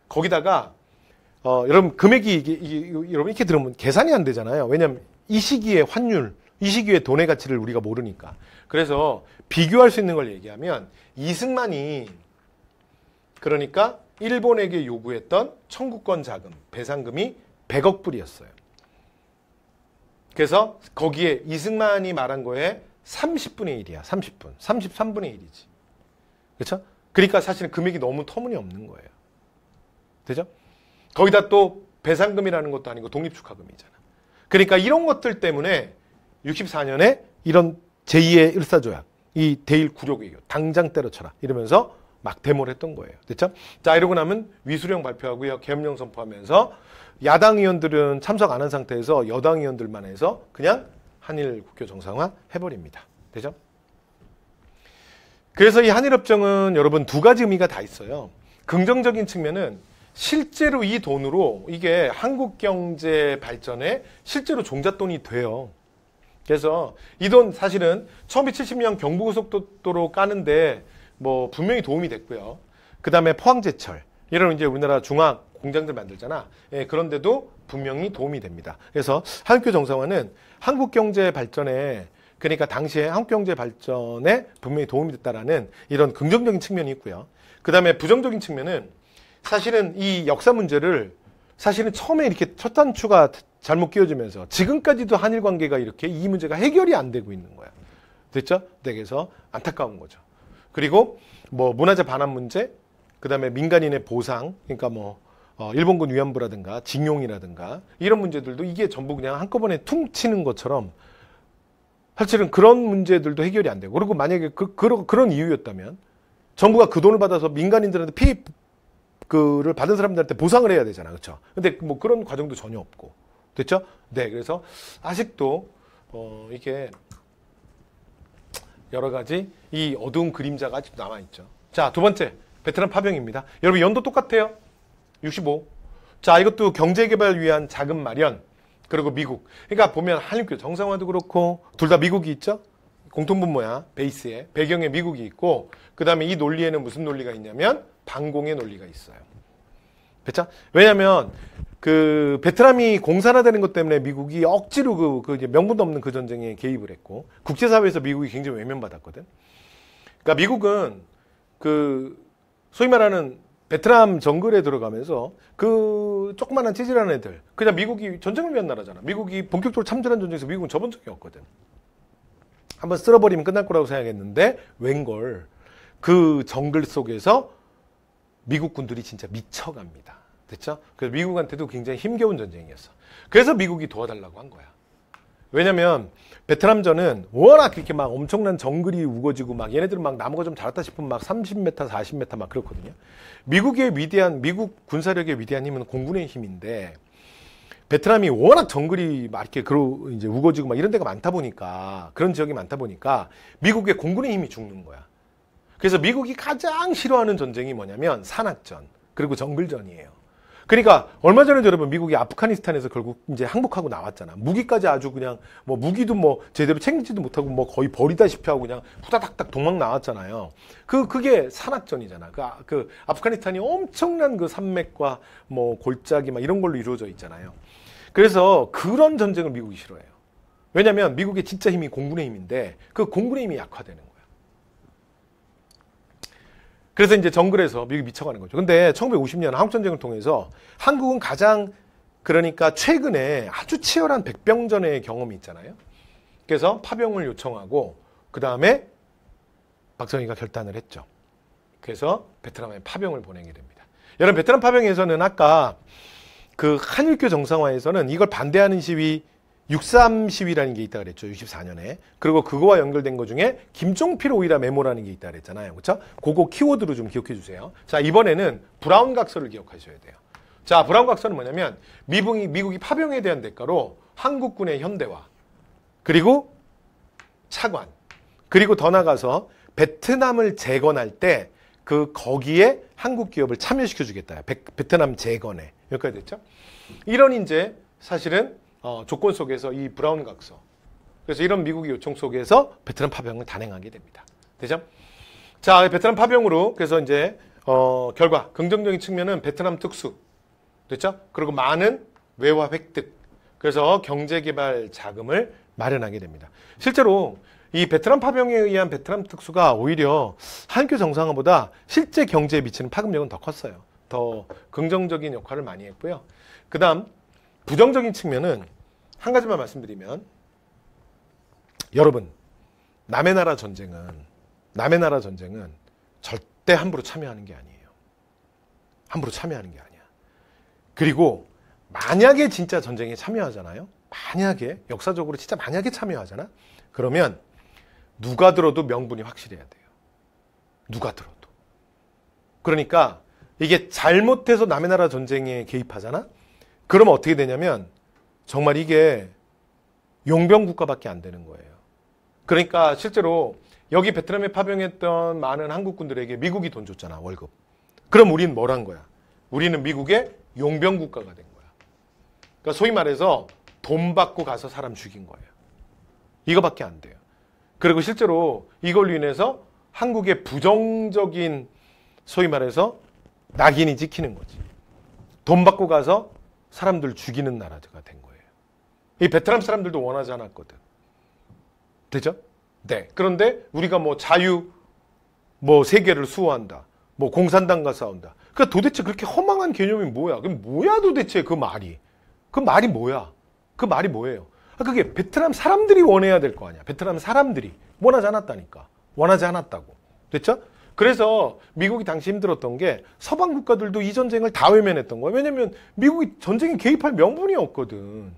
S1: 거기다가, 여러분, 금액이, 여러분, 이렇게 들으면 계산이 안 되잖아요. 왜냐면 이 시기의 환율, 이 시기의 돈의 가치를 우리가 모르니까. 그래서 비교할 수 있는 걸 얘기하면, 이승만이, 그러니까 일본에게 요구했던 청구권 자금, 배상금이 100억 불이었어요. 그래서 거기에 이승만이 말한 거에 30분의 1이야. 30분. 33분의 1이지. 그렇죠? 그러니까 사실은 금액이 너무 터무니없는 거예요. 되죠? 거기다 또 배상금이라는 것도 아니고 독립축하금이잖아. 그러니까 이런 것들 때문에 64년에 이런 제2의 일사조약, 이 대일 굴욕외교, 당장 때려쳐라 이러면서 막 데모를 했던 거예요. 됐죠? 자, 이러고 나면 위수령 발표하고요. 계엄령 선포하면서 야당 의원들은 참석 안 한 상태에서 여당 의원들만 해서 그냥 한일 국교 정상화 해버립니다. 되죠? 그래서 이 한일협정은 여러분 두 가지 의미가 다 있어요. 긍정적인 측면은 실제로 이 돈으로 이게 한국 경제 발전에 실제로 종잣돈이 돼요. 그래서 이 돈 사실은 1970년 경부고속도로 까는데 뭐 분명히 도움이 됐고요. 그 다음에 포항제철 이런 이제 우리나라 중앙 공장들 만들잖아. 예, 그런데도 분명히 도움이 됩니다. 그래서 한국교 정상화는 한국 경제 발전에 그러니까 당시에 한국 경제 발전에 분명히 도움이 됐다라는 이런 긍정적인 측면이 있고요. 그 다음에 부정적인 측면은 사실은 이 역사 문제를 사실은 처음에 이렇게 첫 단추가 잘못 끼워지면서 지금까지도 한일 관계가 이렇게 이 문제가 해결이 안 되고 있는 거야. 됐죠? 네, 그래서 안타까운 거죠. 그리고 뭐 문화재 반환 문제, 그 다음에 민간인의 보상, 그러니까 뭐 일본군 위안부라든가 징용이라든가 이런 문제들도 이게 전부 그냥 한꺼번에 퉁치는 것처럼 사실은 그런 문제들도 해결이 안 되고 그리고 만약에 그런 이유였다면 정부가 그 돈을 받아서 민간인들한테 피해를 받은 사람들한테 보상을 해야 되잖아. 그렇죠? 근데 뭐 그런 과정도 전혀 없고. 됐죠? 네. 그래서 아직도 이게 여러 가지 이 어두운 그림자가 아직도 남아있죠. 자, 두 번째 베트남 파병입니다. 여러분 연도 똑같아요. 65. 자, 이것도 경제개발 위한 자금 마련. 그리고 미국. 그러니까 보면 한일교 정상화도 그렇고 둘 다 미국이 있죠. 공통분모야. 베이스에. 배경에 미국이 있고 그 다음에 이 논리에는 무슨 논리가 있냐면 반공의 논리가 있어요. 그렇죠? 왜냐하면 그 베트남이 공산화되는 것 때문에 미국이 억지로 그 이제 명분도 없는 그 전쟁에 개입을 했고 국제사회에서 미국이 굉장히 외면받았거든. 그러니까 미국은 그 소위 말하는 베트남 정글에 들어가면서 그 조그마한 찌질한 애들, 그냥 미국이 전쟁을 위한 나라잖아. 미국이 본격적으로 참전한 전쟁에서 미국은 져본 적이 없거든. 한번 쓸어버리면 끝날 거라고 생각했는데 웬걸 그 정글 속에서 미국 군들이 진짜 미쳐갑니다. 됐죠? 그래서 미국한테도 굉장히 힘겨운 전쟁이었어. 그래서 미국이 도와달라고 한 거야. 왜냐면 베트남전은 워낙 그렇게 막 엄청난 정글이 우거지고 막 얘네들은 막 나무가 좀 자랐다 싶으면 막 30m, 40m 막 그렇거든요. 미국 군사력의 위대한 힘은 공군의 힘인데 베트남이 워낙 정글이 막 이렇게 이제 우거지고 막 이런 데가 많다 보니까 그런 지역이 많다 보니까 미국의 공군의 힘이 죽는 거야. 그래서 미국이 가장 싫어하는 전쟁이 뭐냐면 산악전 그리고 정글전이에요. 그러니까 얼마 전에도 여러분 미국이 아프가니스탄에서 결국 이제 항복하고 나왔잖아. 무기까지 아주 그냥 뭐 무기도 뭐 제대로 챙기지도 못하고 뭐 거의 버리다시피 하고 그냥 후다닥닥 도망 나왔잖아요. 그게 산악전이잖아. 그 아프가니스탄이 엄청난 그 산맥과 뭐 골짜기 막 이런 걸로 이루어져 있잖아요. 그래서 그런 전쟁을 미국이 싫어해요. 왜냐면 미국의 진짜 힘이 공군의 힘인데 그 공군의 힘이 약화되는 거야. 그래서 이제 정글에서 미국이 미쳐가는 거죠. 근데 1950년 한국전쟁을 통해서 한국은 가장 그러니까 최근에 아주 치열한 백병전의 경험이 있잖아요. 그래서 파병을 요청하고 그 다음에 박정희가 결단을 했죠. 그래서 베트남에 파병을 보내게 됩니다. 여러분 베트남 파병에서는 아까 그 한일교 정상화에서는 이걸 반대하는 시위 6.3 시위라는 게 있다 그랬죠. 64년에. 그리고 그거와 연결된 것 중에 김종필 오이라 메모라는 게 있다 그랬잖아요. 그렇죠? 그거 키워드로 좀 기억해 주세요. 자, 이번에는 브라운 각서를 기억하셔야 돼요. 자, 브라운 각서는 뭐냐면 미국이 파병에 대한 대가로 한국군의 현대화 그리고 차관 그리고 더 나가서 베트남을 재건할 때 거기에 한국 기업을 참여시켜 주겠다. 베트남 재건에. 여기까지 됐죠? 이런 이제 사실은 조건 속에서 이 브라운 각서. 그래서 이런 미국의 요청 속에서 베트남 파병을 단행하게 됩니다. 되죠? 자, 베트남 파병으로 그래서 이제 결과 긍정적인 측면은 베트남 특수. 됐죠? 그리고 많은 외화 획득. 그래서 경제개발 자금을 마련하게 됩니다. 실제로 이 베트남 파병에 의한 베트남 특수가 오히려 한일교 정상화보다 실제 경제에 미치는 파급력은 더 컸어요. 더 긍정적인 역할을 많이 했고요. 그 다음 부정적인 측면은 한 가지만 말씀드리면 여러분 남의 나라 전쟁은 절대 함부로 참여하는 게 아니에요. 함부로 참여하는 게 아니야. 그리고 만약에 진짜 전쟁에 참여하잖아요. 만약에 역사적으로 진짜 만약에 참여하잖아. 그러면 누가 들어도 명분이 확실해야 돼요. 누가 들어도. 그러니까 이게 잘못해서 남의 나라 전쟁에 개입하잖아. 그러면 어떻게 되냐면 정말 이게 용병 국가밖에 안 되는 거예요. 그러니까 실제로 여기 베트남에 파병했던 많은 한국군들에게 미국이 돈 줬잖아, 월급. 그럼 우리는 뭘 한 거야? 우리는 미국의 용병 국가가 된 거야. 그러니까 소위 말해서 돈 받고 가서 사람 죽인 거예요. 이거밖에 안 돼요. 그리고 실제로 이걸로 인해서 한국의 부정적인 소위 말해서 낙인이 찍히는 거지. 돈 받고 가서 사람들 죽이는 나라가 된 거예요. 이 베트남 사람들도 원하지 않았거든. 되죠? 네. 그런데 우리가 뭐 자유, 뭐 세계를 수호한다. 뭐 공산당과 싸운다. 그러니까 도대체 그렇게 허망한 개념이 뭐야? 그럼 뭐야 도대체 그 말이? 그 말이 뭐야? 그 말이 뭐예요? 그게 베트남 사람들이 원해야 될 거 아니야. 베트남 사람들이 원하지 않았다니까. 원하지 않았다고. 됐죠? 그래서 미국이 당시 힘들었던 게 서방 국가들도 이 전쟁을 다 외면했던 거예요. 왜냐면 미국이 전쟁에 개입할 명분이 없거든.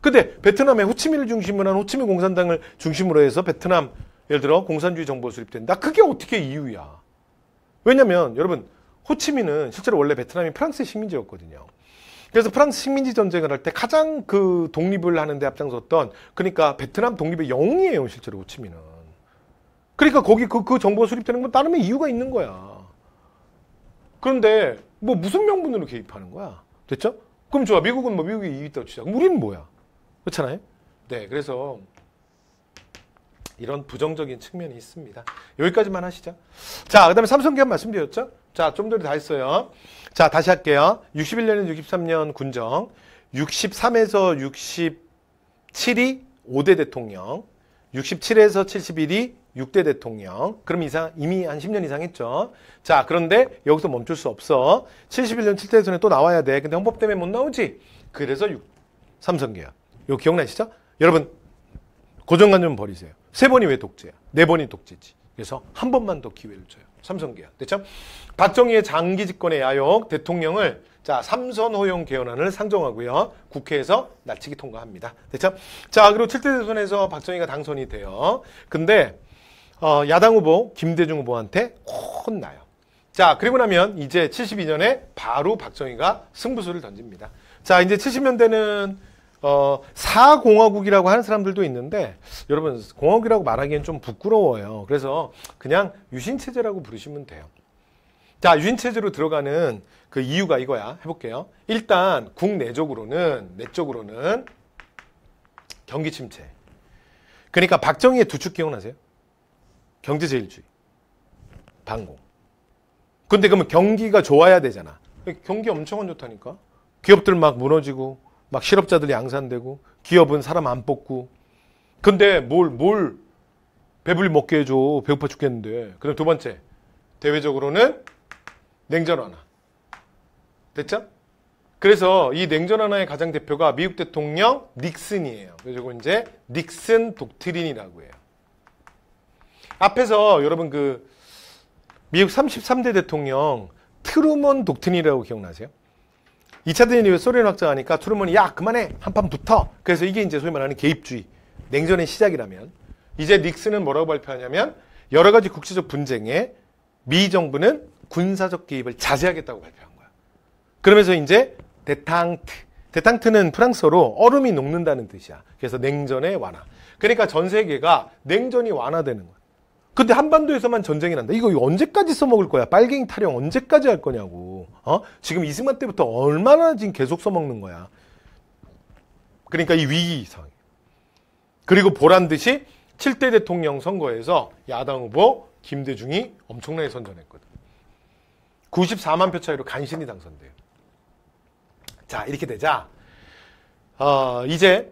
S1: 근데 베트남에 호치민을 중심으로 한 호치민 공산당을 중심으로 해서 베트남 예를 들어 공산주의 정부가 수립된다. 그게 어떻게 이유야? 왜냐면 여러분 호치민은 실제로 원래 베트남이 프랑스의 식민지였거든요. 그래서 프랑스 식민지 전쟁을 할 때 가장 그 독립을 하는데 앞장섰던 그러니까 베트남 독립의 영웅이에요. 실제로 호치민은. 그러니까 거기 그 정부가 수립되는 건 나름의 이유가 있는 거야. 그런데 뭐 무슨 명분으로 개입하는 거야? 됐죠? 그럼 좋아. 미국은 뭐 미국의 이유 있다고 치자. 그럼 우리는 뭐야? 그렇잖아요? 네. 그래서 이런 부정적인 측면이 있습니다. 여기까지만 하시죠. 자, 그 다음에 삼성기업 말씀드렸죠? 자, 좀 전에 다 했어요. 자, 다시 할게요. 61년에서 63년 군정, 63에서 67이 5대 대통령, 67에서 71이 6대 대통령. 그럼 이미 한 10년 이상 했죠. 자, 그런데 여기서 멈출 수 없어. 71년 7대 대선에 또 나와야 돼. 근데 헌법 때문에 못 나오지. 그래서 삼성계약. 이거 기억나시죠? 여러분, 고정관념 버리세요. 3번이 왜 독재야? 4번이 독재지. 그래서 한 번만 더 기회를 줘요. 삼성계약. 됐죠? 박정희의 장기 집권의 야욕, 대통령을 자, 삼선 허용 개헌안을 상정하고요. 국회에서 날치기 통과합니다. 됐죠? 자, 그리고 7대 대선에서 박정희가 당선이 돼요. 근데 야당 후보 김대중 후보한테 혼나요. 자, 그리고 나면 이제 72년에 바로 박정희가 승부수를 던집니다. 자, 이제 70년대는 사공화국이라고 하는 사람들도 있는데 여러분 공화국이라고 말하기엔 좀 부끄러워요. 그래서 그냥 유신체제라고 부르시면 돼요. 자, 유신체제로 들어가는 그 이유가 이거야. 해볼게요. 일단 국내적으로는 내적으로는 경기 침체. 그러니까 박정희의 두 축 기억나세요? 경제제일주의, 반공. 근데 그러면 경기가 좋아야 되잖아. 경기 엄청 안 좋다니까. 기업들 막 무너지고 막 실업자들 양산되고 기업은 사람 안 뽑고. 근데 뭘 배불리 먹게 해줘. 배고파 죽겠는데. 그럼 두 번째, 대외적으로는 냉전 완화. 됐죠? 그래서 이 냉전 완화의 가장 대표가 미국 대통령 닉슨이에요. 그래서 이거 이제 닉슨 독트린이라고 해요. 앞에서 여러분 그 미국 33대 대통령 트루먼 독트린이라고 기억나세요? 2차 대전 이후에 소련 확장하니까 트루먼이 야 그만해 한판 붙어. 그래서 이게 이제 소위 말하는 개입주의, 냉전의 시작이라면 이제 닉슨은 뭐라고 발표하냐면 여러 가지 국제적 분쟁에 미 정부는 군사적 개입을 자제하겠다고 발표한 거야. 그러면서 이제 데탕트는 프랑스어로 얼음이 녹는다는 뜻이야. 그래서 냉전의 완화. 그러니까 전 세계가 냉전이 완화되는 거야. 근데 한반도에서만 전쟁이 난다. 이거 언제까지 써먹을 거야? 빨갱이 타령 언제까지 할 거냐고. 지금 이승만 때부터 얼마나 지금 계속 써먹는 거야. 그러니까 이 위기 상황. 그리고 보란 듯이 7대 대통령 선거에서 야당 후보 김대중이 엄청나게 선전했거든. 94만 표 차이로 간신히 당선돼요. 자, 이렇게 되자 이제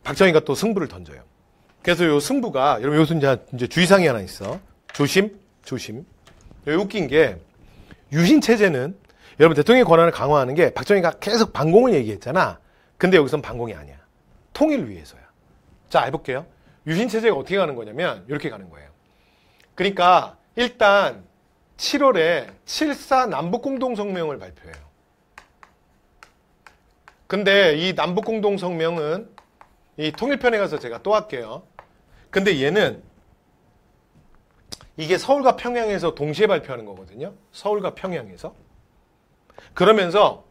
S1: 박정희가 또 승부를 던져요. 그래서 요 승부가 여러분 여기서 이제 주의사항이 하나 있어. 조심. 여기 웃긴 게 유신 체제는 여러분 대통령의 권한을 강화하는 게 박정희가 계속 반공을 얘기했잖아. 근데 여기선 반공이 아니야. 통일을 위해서야. 자, 해볼게요. 유신 체제가 어떻게 가는 거냐면 이렇게 가는 거예요. 그러니까 일단 7월에 7.4 남북공동성명을 발표해요. 근데 이 남북공동성명은 이 통일편에 가서 제가 또 할게요. 근데 얘는 이게 서울과 평양에서 동시에 발표하는 거거든요. 서울과 평양에서. 그러면서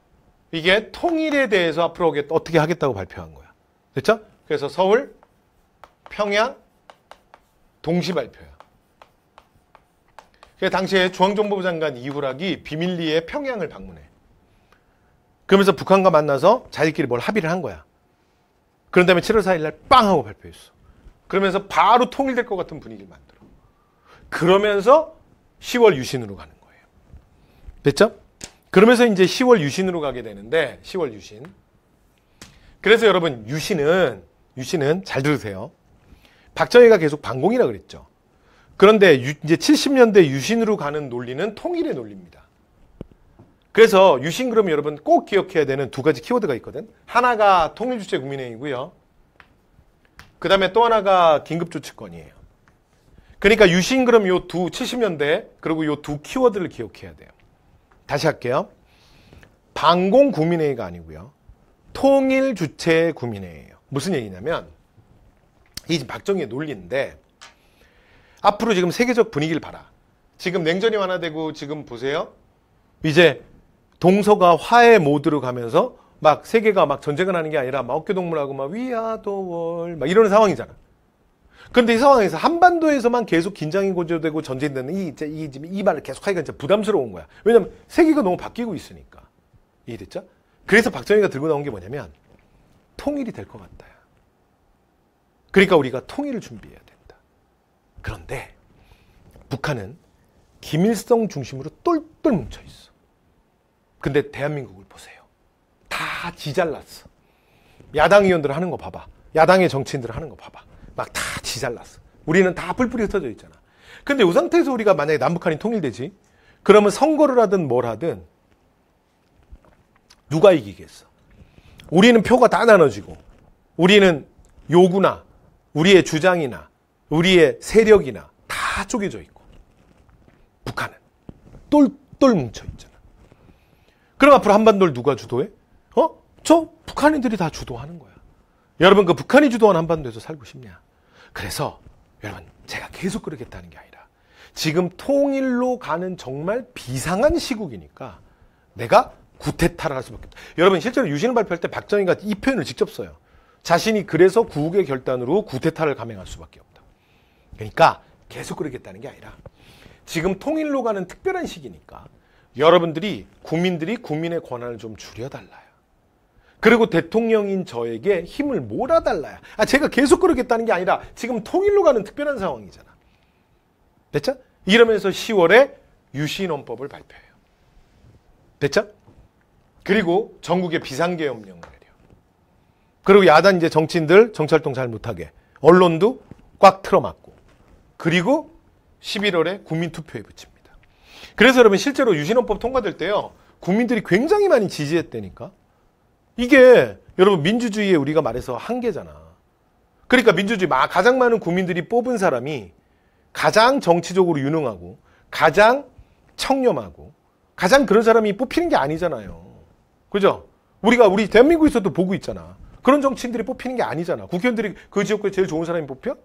S1: 이게 통일에 대해서 앞으로 어떻게 하겠다고 발표한 거야. 됐죠? 그래서 서울, 평양, 동시 발표야. 당시에 중앙정보부 장관 이후락이 비밀리에 평양을 방문해. 그러면서 북한과 만나서 자기끼리 뭘 합의를 한 거야. 그런 다음에 7월 4일 날 빵 하고 발표했어. 그러면서 바로 통일될 것 같은 분위기를 만들어. 그러면서 10월 유신으로 가는 거예요. 됐죠? 그러면서 이제 10월 유신으로 가게 되는데 10월 유신. 그래서 여러분 유신은 잘 들으세요. 박정희가 계속 반공이라 그랬죠. 그런데 이제 70년대 유신으로 가는 논리는 통일의 논리입니다. 그래서 유신 그러면 여러분 꼭 기억해야 되는 두 가지 키워드가 있거든. 하나가 통일주체 국민회의고요. 그 다음에 또 하나가 긴급조치권이에요. 그러니까 유신 그럼 요 두 70년대 그리고 요 두 키워드를 기억해야 돼요. 다시 할게요. 반공 국민회의가 아니고요. 통일주체 국민회의예요. 무슨 얘기냐면 이게 지금 박정희의 논리인데 앞으로 지금 세계적 분위기를 봐라. 지금 냉전이 완화되고 지금 보세요. 이제 동서가 화해 모드로 가면서 막 세계가 막 전쟁을 하는 게 아니라 막 어깨동무하고 막 We are the world 막 이러는 상황이잖아. 근데 이 상황에서 한반도에서만 계속 긴장이 고조되고 전쟁되는 이 말을 계속 하기가 진짜 부담스러운 거야. 왜냐면 세계가 너무 바뀌고 있으니까. 이해됐죠? 그래서 박정희가 들고 나온 게 뭐냐면 통일이 될 것 같다. 그러니까 우리가 통일을 준비해야 된다. 그런데 북한은 김일성 중심으로 똘똘 뭉쳐있어. 근데 대한민국을 보세요. 다 지잘났어. 야당 의원들 하는 거 봐봐. 야당의 정치인들 하는 거 봐봐. 막 다 지잘났어. 우리는 다 뿔뿔이 흩어져 있잖아. 근데 이 상태에서 우리가 만약에 남북한이 통일되지? 그러면 선거를 하든 뭘 하든 누가 이기겠어? 우리는 표가 다 나눠지고 우리는 요구나 우리의 주장이나 우리의 세력이나 다 쪼개져 있고 북한은 똘똘 뭉쳐 있잖아. 그럼 앞으로 한반도를 누가 주도해? 저 북한인들이 다 주도하는 거야. 여러분 그 북한이 주도한 한반도에서 살고 싶냐? 그래서 여러분 제가 계속 그러겠다는 게 아니라 지금 통일로 가는 정말 비상한 시국이니까 내가 구태타를 할 수밖에 없다. 여러분 실제로 유신을 발표할 때 박정희가 이 표현을 직접 써요. 자신이 그래서 구국의 결단으로 구태타를 감행할 수밖에 없다. 그러니까 계속 그러겠다는 게 아니라 지금 통일로 가는 특별한 시기니까 여러분들이 국민들이 국민의 권한을 좀 줄여달라요. 그리고 대통령인 저에게 힘을 몰아달라요. 제가 계속 그러겠다는 게 아니라 지금 통일로 가는 특별한 상황이잖아. 됐죠? 이러면서 10월에 유신헌법을 발표해요. 됐죠? 그리고 전국에 비상계엄령을 내려. 그리고 야단 이제 정치인들 정치활동 잘 못하게. 언론도 꽉 틀어막고. 그리고 11월에 국민투표에 붙입니다. 그래서 여러분 실제로 유신헌법 통과될 때요. 국민들이 굉장히 많이 지지했다니까. 이게 여러분 민주주의에 우리가 말해서 한계잖아. 그러니까 민주주의 가장 많은 국민들이 뽑은 사람이 가장 정치적으로 유능하고 가장 청렴하고 가장 그런 사람이 뽑히는 게 아니잖아요. 그죠? 우리 대한민국에서도 보고 있잖아. 그런 정치인들이 뽑히는 게 아니잖아. 국회의원들이 그 지역구에 제일 좋은 사람이 뽑혀?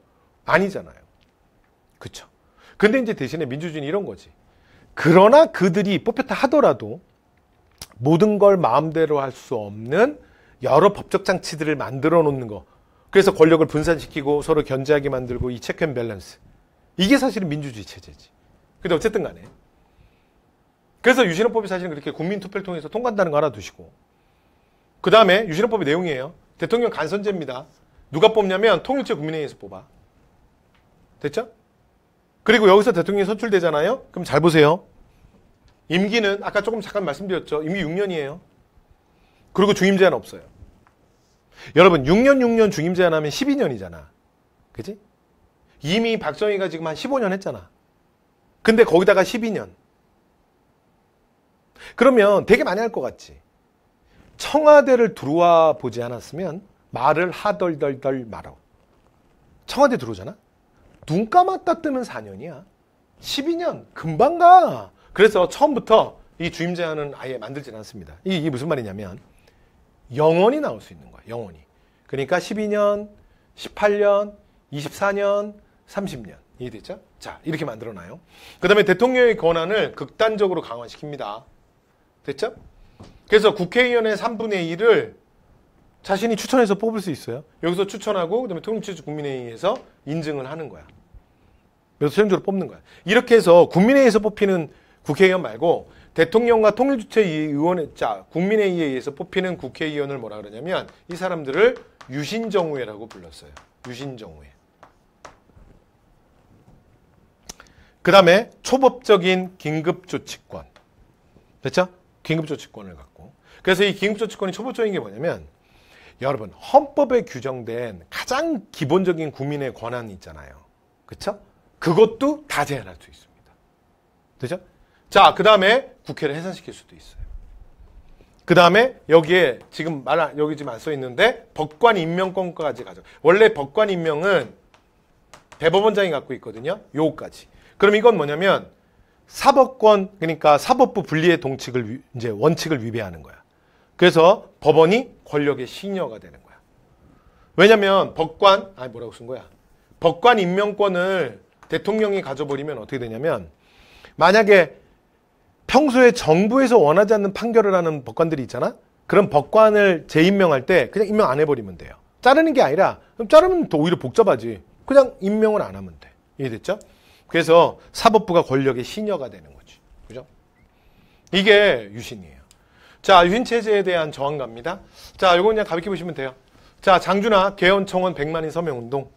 S1: 아니잖아요. 그쵸? 근데 이제 대신에 민주주의는 이런 거지. 그러나 그들이 뽑혔다 하더라도 모든 걸 마음대로 할 수 없는 여러 법적 장치들을 만들어 놓는 거. 그래서 권력을 분산시키고 서로 견제하게 만들고 이 체크 앤 밸런스. 이게 사실은 민주주의 체제지. 근데 어쨌든 간에. 그래서 유신헌법이 사실은 그렇게 국민투표를 통해서 통과한다는 거 알아두시고. 그 다음에 유신헌법의 내용이에요. 대통령 간선제입니다. 누가 뽑냐면 통일체 국민회의에서 뽑아. 됐죠? 그리고 여기서 대통령이 선출되잖아요. 그럼 잘 보세요. 임기는 아까 조금 잠깐 말씀드렸죠. 임기 6년이에요. 그리고 중임 제한 없어요. 여러분 6년 중임 제한하면 12년이잖아. 그치? 이미 박정희가 지금 한 15년 했잖아. 근데 거기다가 12년. 그러면 되게 많이 할 것 같지. 청와대를 들어와 보지 않았으면 말을 하덜덜덜 말어. 청와대 들어오잖아. 눈 감았다 뜨면 4년이야. 12년 금방 가. 그래서 처음부터 이 주임 제한은 아예 만들진 않습니다. 이게 무슨 말이냐면 영원히 나올 수 있는 거야. 영원히. 그러니까 12년, 18년, 24년, 30년. 이해됐죠? 자, 이렇게 만들어놔요. 그 다음에 대통령의 권한을 극단적으로 강화시킵니다. 됐죠? 그래서 국회의원의 3분의 1을 자신이 추천해서 뽑을 수 있어요. 여기서 추천하고 그다음에 통일체제 국민회의에서 인증을 하는 거야. 그래서 최종적으로 뽑는 거야. 이렇게 해서 국민회의에서 뽑히는 국회의원 말고 대통령과 통일주체의원의 국민회의에 의해서 뽑히는 국회의원을 뭐라 그러냐면 이 사람들을 유신정우회라고 불렀어요. 유신정우회. 그 다음에 초법적인 긴급조치권. 됐죠? 긴급조치권을 갖고. 그래서 이 긴급조치권이 초법적인 게 뭐냐면 여러분 헌법에 규정된 가장 기본적인 국민의 권한이 있잖아요. 그렇죠? 그것도 다 제한할 수 있습니다. 되죠? 자, 그 다음에 국회를 해산시킬 수도 있어요. 그 다음에 여기에 지금 여기 지금 안 써 있는데 법관 임명권까지 가져. 원래 법관 임명은 대법원장이 갖고 있거든요. 요거까지. 그럼 이건 뭐냐면 사법권, 그러니까 사법부 분리의 동칙을 이제 원칙을 위배하는 거야. 그래서 법원이 권력의 시녀가 되는 거야. 왜냐면 뭐라고 쓴 거야? 법관 임명권을 대통령이 가져버리면 어떻게 되냐면 만약에 평소에 정부에서 원하지 않는 판결을 하는 법관들이 있잖아? 그럼 법관을 재임명할 때 그냥 임명 안 해버리면 돼요. 자르는 게 아니라 그럼 자르면 더 오히려 복잡하지. 그냥 임명을 안 하면 돼. 이해됐죠? 그래서 사법부가 권력의 시녀가 되는 거지. 그죠? 이게 유신이에요. 자, 유신체제에 대한 저항가입니다. 자, 이거 그냥 가볍게 보시면 돼요. 자, 장준하 개헌청원 100만인 서명운동.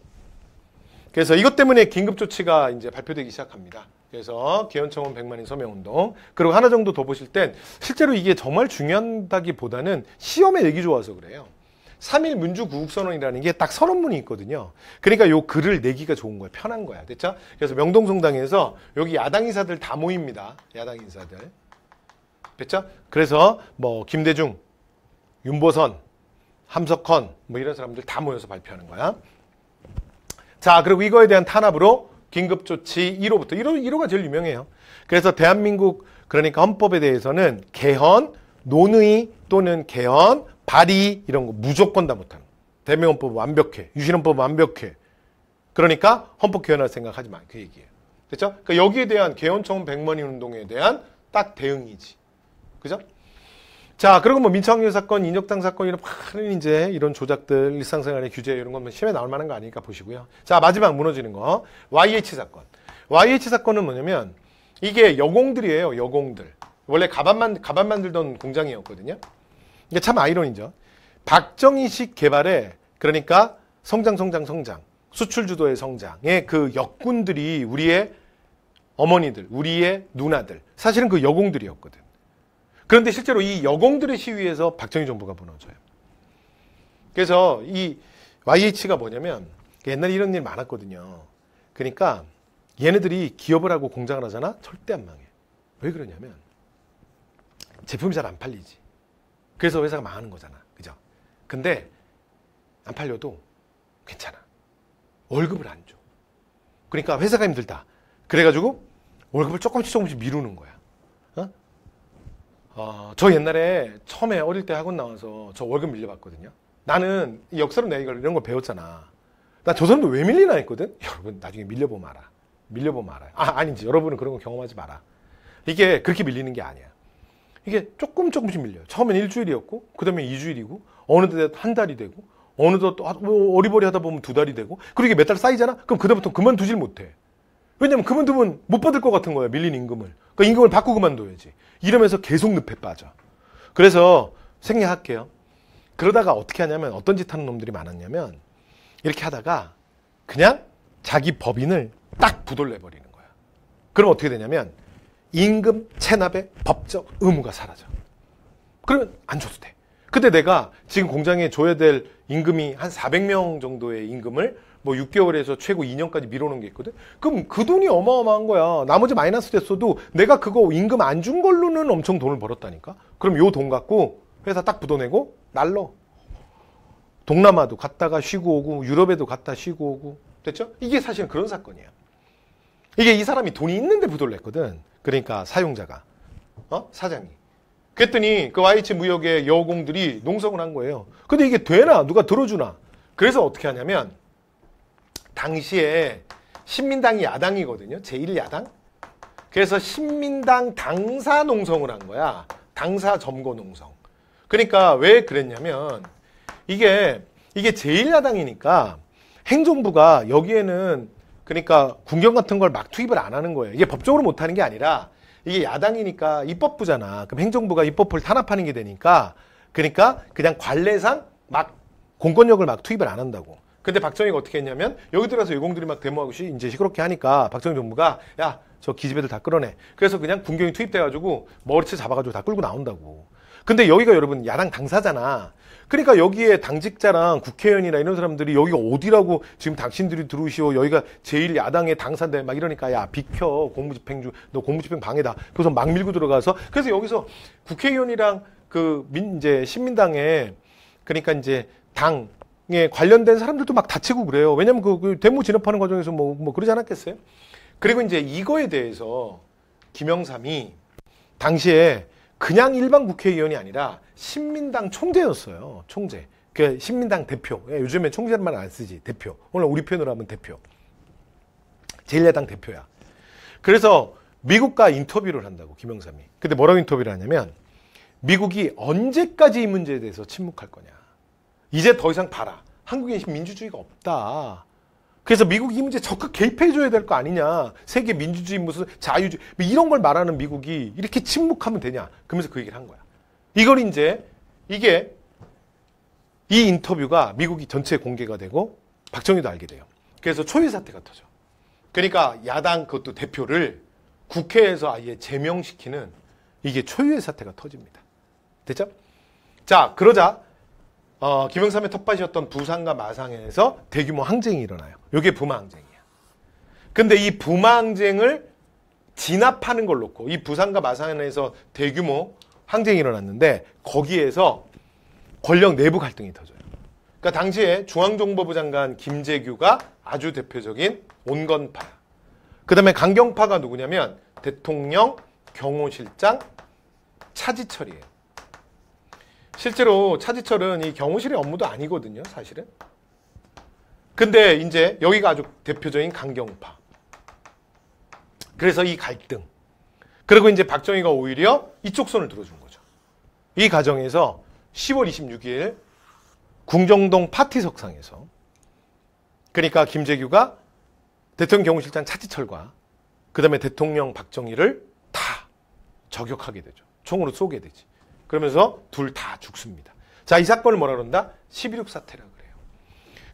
S1: 그래서 이것 때문에 긴급조치가 이제 발표되기 시작합니다. 그래서 개헌청원 100만인 서명운동. 그리고 하나 정도 더 보실 땐 실제로 이게 정말 중요하다기보다는 시험에 내기 좋아서 그래요. 3.1 민주구국선언이라는 게 딱 선언문이 있거든요. 그러니까 요 글을 내기가 좋은 거야. 편한 거야. 됐죠? 그래서 명동성당에서 여기 야당 인사들 다 모입니다. 야당 인사들. 됐죠? 그래서 뭐 김대중, 윤보선, 함석헌 뭐 이런 사람들 다 모여서 발표하는 거야. 자, 그리고 이거에 대한 탄압으로 긴급조치 1호부터 1호가 제일 유명해요. 그래서 대한민국 그러니까 헌법에 대해서는 개헌, 논의 또는 개헌, 발의 이런 거 무조건 다 못하는 거야. 대명헌법 완벽해. 유신헌법 완벽해. 그러니까 헌법 개헌할 생각하지 마. 그 얘기예요. 됐죠? 그러니까 여기에 대한 개헌청원 100만인 운동에 대한 딱 대응이지. 그죠? 자, 그리고 뭐 민청학년 사건, 인혁당 사건 이런 많은 이제 이런 조작들, 일상생활의 규제 이런 건 시험에 나올 만한 거 아니니까 보시고요. 자, 마지막 무너지는 거. YH 사건. YH 사건은 뭐냐면 이게 여공들이에요. 여공들. 원래 가발 만들던 공장이었거든요. 이게 참 아이러니죠. 박정희식 개발에 그러니까 성장, 수출 주도의 성장의 그 역군들이 우리의 어머니들, 우리의 누나들, 사실은 그 여공들이었거든. 그런데 실제로 이 여공들의 시위에서 박정희 정부가 무너져요. 그래서 이 YH가 뭐냐면 옛날에 이런 일 많았거든요. 그러니까 얘네들이 기업을 하고 공장을 하잖아? 절대 안 망해. 왜 그러냐면 제품이 잘 안 팔리지. 그래서 회사가 망하는 거잖아. 그죠? 근데 안 팔려도 괜찮아. 월급을 안 줘. 그러니까 회사가 힘들다. 그래가지고 월급을 조금씩 미루는 거야. 저 옛날에 처음에 어릴 때 학원 나와서 저 월급 밀려봤거든요. 나는 역사로 내가 이런 걸 배웠잖아. 나 저 사람도 왜 밀리나 했거든? 여러분 나중에 밀려보면 알아. 밀려보면 알아요. 아니지. 여러분은 그런 거 경험하지 마라. 이게 그렇게 밀리는 게 아니야. 이게 조금씩 밀려요. 처음엔 일주일이었고 그 다음에 2주일이고 어느덧 한 달이 되고 어느덧 또 어리버리 하다 보면 2달이 되고 그리고 이게 몇 달 쌓이잖아? 그럼 그다음부터 그만두질 못해. 왜냐면 그만두면 못 받을 것 같은 거야. 밀린 임금을. 그러니까 임금을 받고 그만둬야지. 이러면서 계속 늪에 빠져. 그래서 생략할게요. 그러다가 어떻게 하냐면 어떤 짓 하는 놈들이 많았냐면 이렇게 하다가 그냥 자기 법인을 딱 부돌려버리는 거야. 그럼 어떻게 되냐면 임금 체납의 법적 의무가 사라져. 그러면 안 줘도 돼. 근데 내가 지금 공장에 줘야 될 임금이 한 400명 정도의 임금을 뭐 6개월에서 최고 2년까지 미뤄놓은 게 있거든. 그럼 그 돈이 어마어마한 거야. 나머지 마이너스 됐어도 내가 그거 임금 안 준 걸로는 엄청 돈을 벌었다니까. 그럼 요 돈 갖고 회사 딱 부도내고 날러. 동남아도 갔다가 쉬고 오고 유럽에도 갔다 쉬고 오고. 됐죠? 이게 사실은 그런 사건이야. 이게 이 사람이 돈이 있는데 부도를 냈거든. 그러니까 사용자가. 사장이. 그랬더니 그 YH 무역의 여공들이 농성을 한 거예요. 근데 이게 되나? 누가 들어주나? 그래서 어떻게 하냐면 당시에 신민당이 야당이거든요. 제1야당. 그래서 신민당 당사 농성을 한 거야. 당사 점거 농성. 그러니까 왜 그랬냐면 이게 제1야당이니까 행정부가 여기에는 그러니까 군경 같은 걸 막 투입을 안 하는 거예요. 이게 법적으로 못 하는 게 아니라 이게 야당이니까 입법부잖아. 그럼 행정부가 입법부를 탄압하는 게 되니까 그러니까 그냥 관례상 막 공권력을 막 투입을 안 한다고. 근데 박정희가 어떻게 했냐면 여기 들어가서 유공들이 막 데모하고 이제 시끄럽게 하니까 박정희 정부가 야, 저 기집애들 다 끌어내. 그래서 그냥 군경이 투입돼가지고 머리채 잡아가지고 다 끌고 나온다고. 근데 여기가 여러분 야당 당사잖아. 그러니까 여기에 당직자랑 국회의원이나 이런 사람들이 여기가 어디라고 지금 당신들이 들어오시오. 여기가 제1야당의 당사인데 막 이러니까 야 비켜. 공무집행 너 공무집행 방해다. 그래서 막 밀고 들어가서 그래서 여기서 국회의원이랑 이제 신민당에 그러니까 이제 당에 관련된 사람들도 막 다치고 그래요. 왜냐면 그 데모 진압하는 과정에서 뭐 그러지 않았겠어요? 그리고 이제 이거에 대해서 김영삼이 당시에 그냥 일반 국회의원이 아니라 신민당 총재였어요. 총재. 그 신민당 대표. 요즘에 총재란 말 안 쓰지. 대표. 오늘 우리 표현으로 하면 대표. 제1야당 대표야. 그래서 미국과 인터뷰를 한다고 김영삼이. 근데 뭐라고 인터뷰를 하냐면 미국이 언제까지 이 문제에 대해서 침묵할 거냐. 이제 더 이상 봐라. 한국에 민주주의가 없다. 그래서 미국이 이 문제에 적극 개입해줘야 될 거 아니냐. 세계 민주주의 무슨 자유주의 이런 걸 말하는 미국이 이렇게 침묵하면 되냐. 그러면서 그 얘기를 한 거야. 이걸 이제 이게 이 인터뷰가 미국이 전체에 공개가 되고 박정희도 알게 돼요. 그래서 초유 사태가 터져. 그러니까 야당 그것도 대표를 국회에서 아예 제명시키는 이게 초유의 사태가 터집니다. 됐죠? 자, 그러자 김영삼의 텃밭이었던 부산과 마산에서 대규모 항쟁이 일어나요. 이게 부마항쟁이야. 근데 이 부마항쟁을 진압하는 걸 놓고 이 부산과 마산에서 대규모 항쟁이 일어났는데 거기에서 권력 내부 갈등이 터져요. 그러니까 당시에 중앙정보부 장관 김재규가 아주 대표적인 온건파. 그 다음에 강경파가 누구냐면 대통령, 경호실장, 차지철이에요. 실제로 차지철은 이 경호실의 업무도 아니거든요, 사실은. 근데 이제 여기가 아주 대표적인 강경파. 그래서 이 갈등. 그리고 이제 박정희가 오히려 이쪽 손을 들어준 거죠. 이 과정에서 10월 26일 궁정동 파티석상에서 그러니까 김재규가 대통령 경호실장 차지철과 그 다음에 대통령 박정희를 다 저격하게 되죠. 총으로 쏘게 되지. 그러면서 둘 다 죽습니다. 자, 이 사건을 뭐라 그런다? 11.6 사태라 그래요.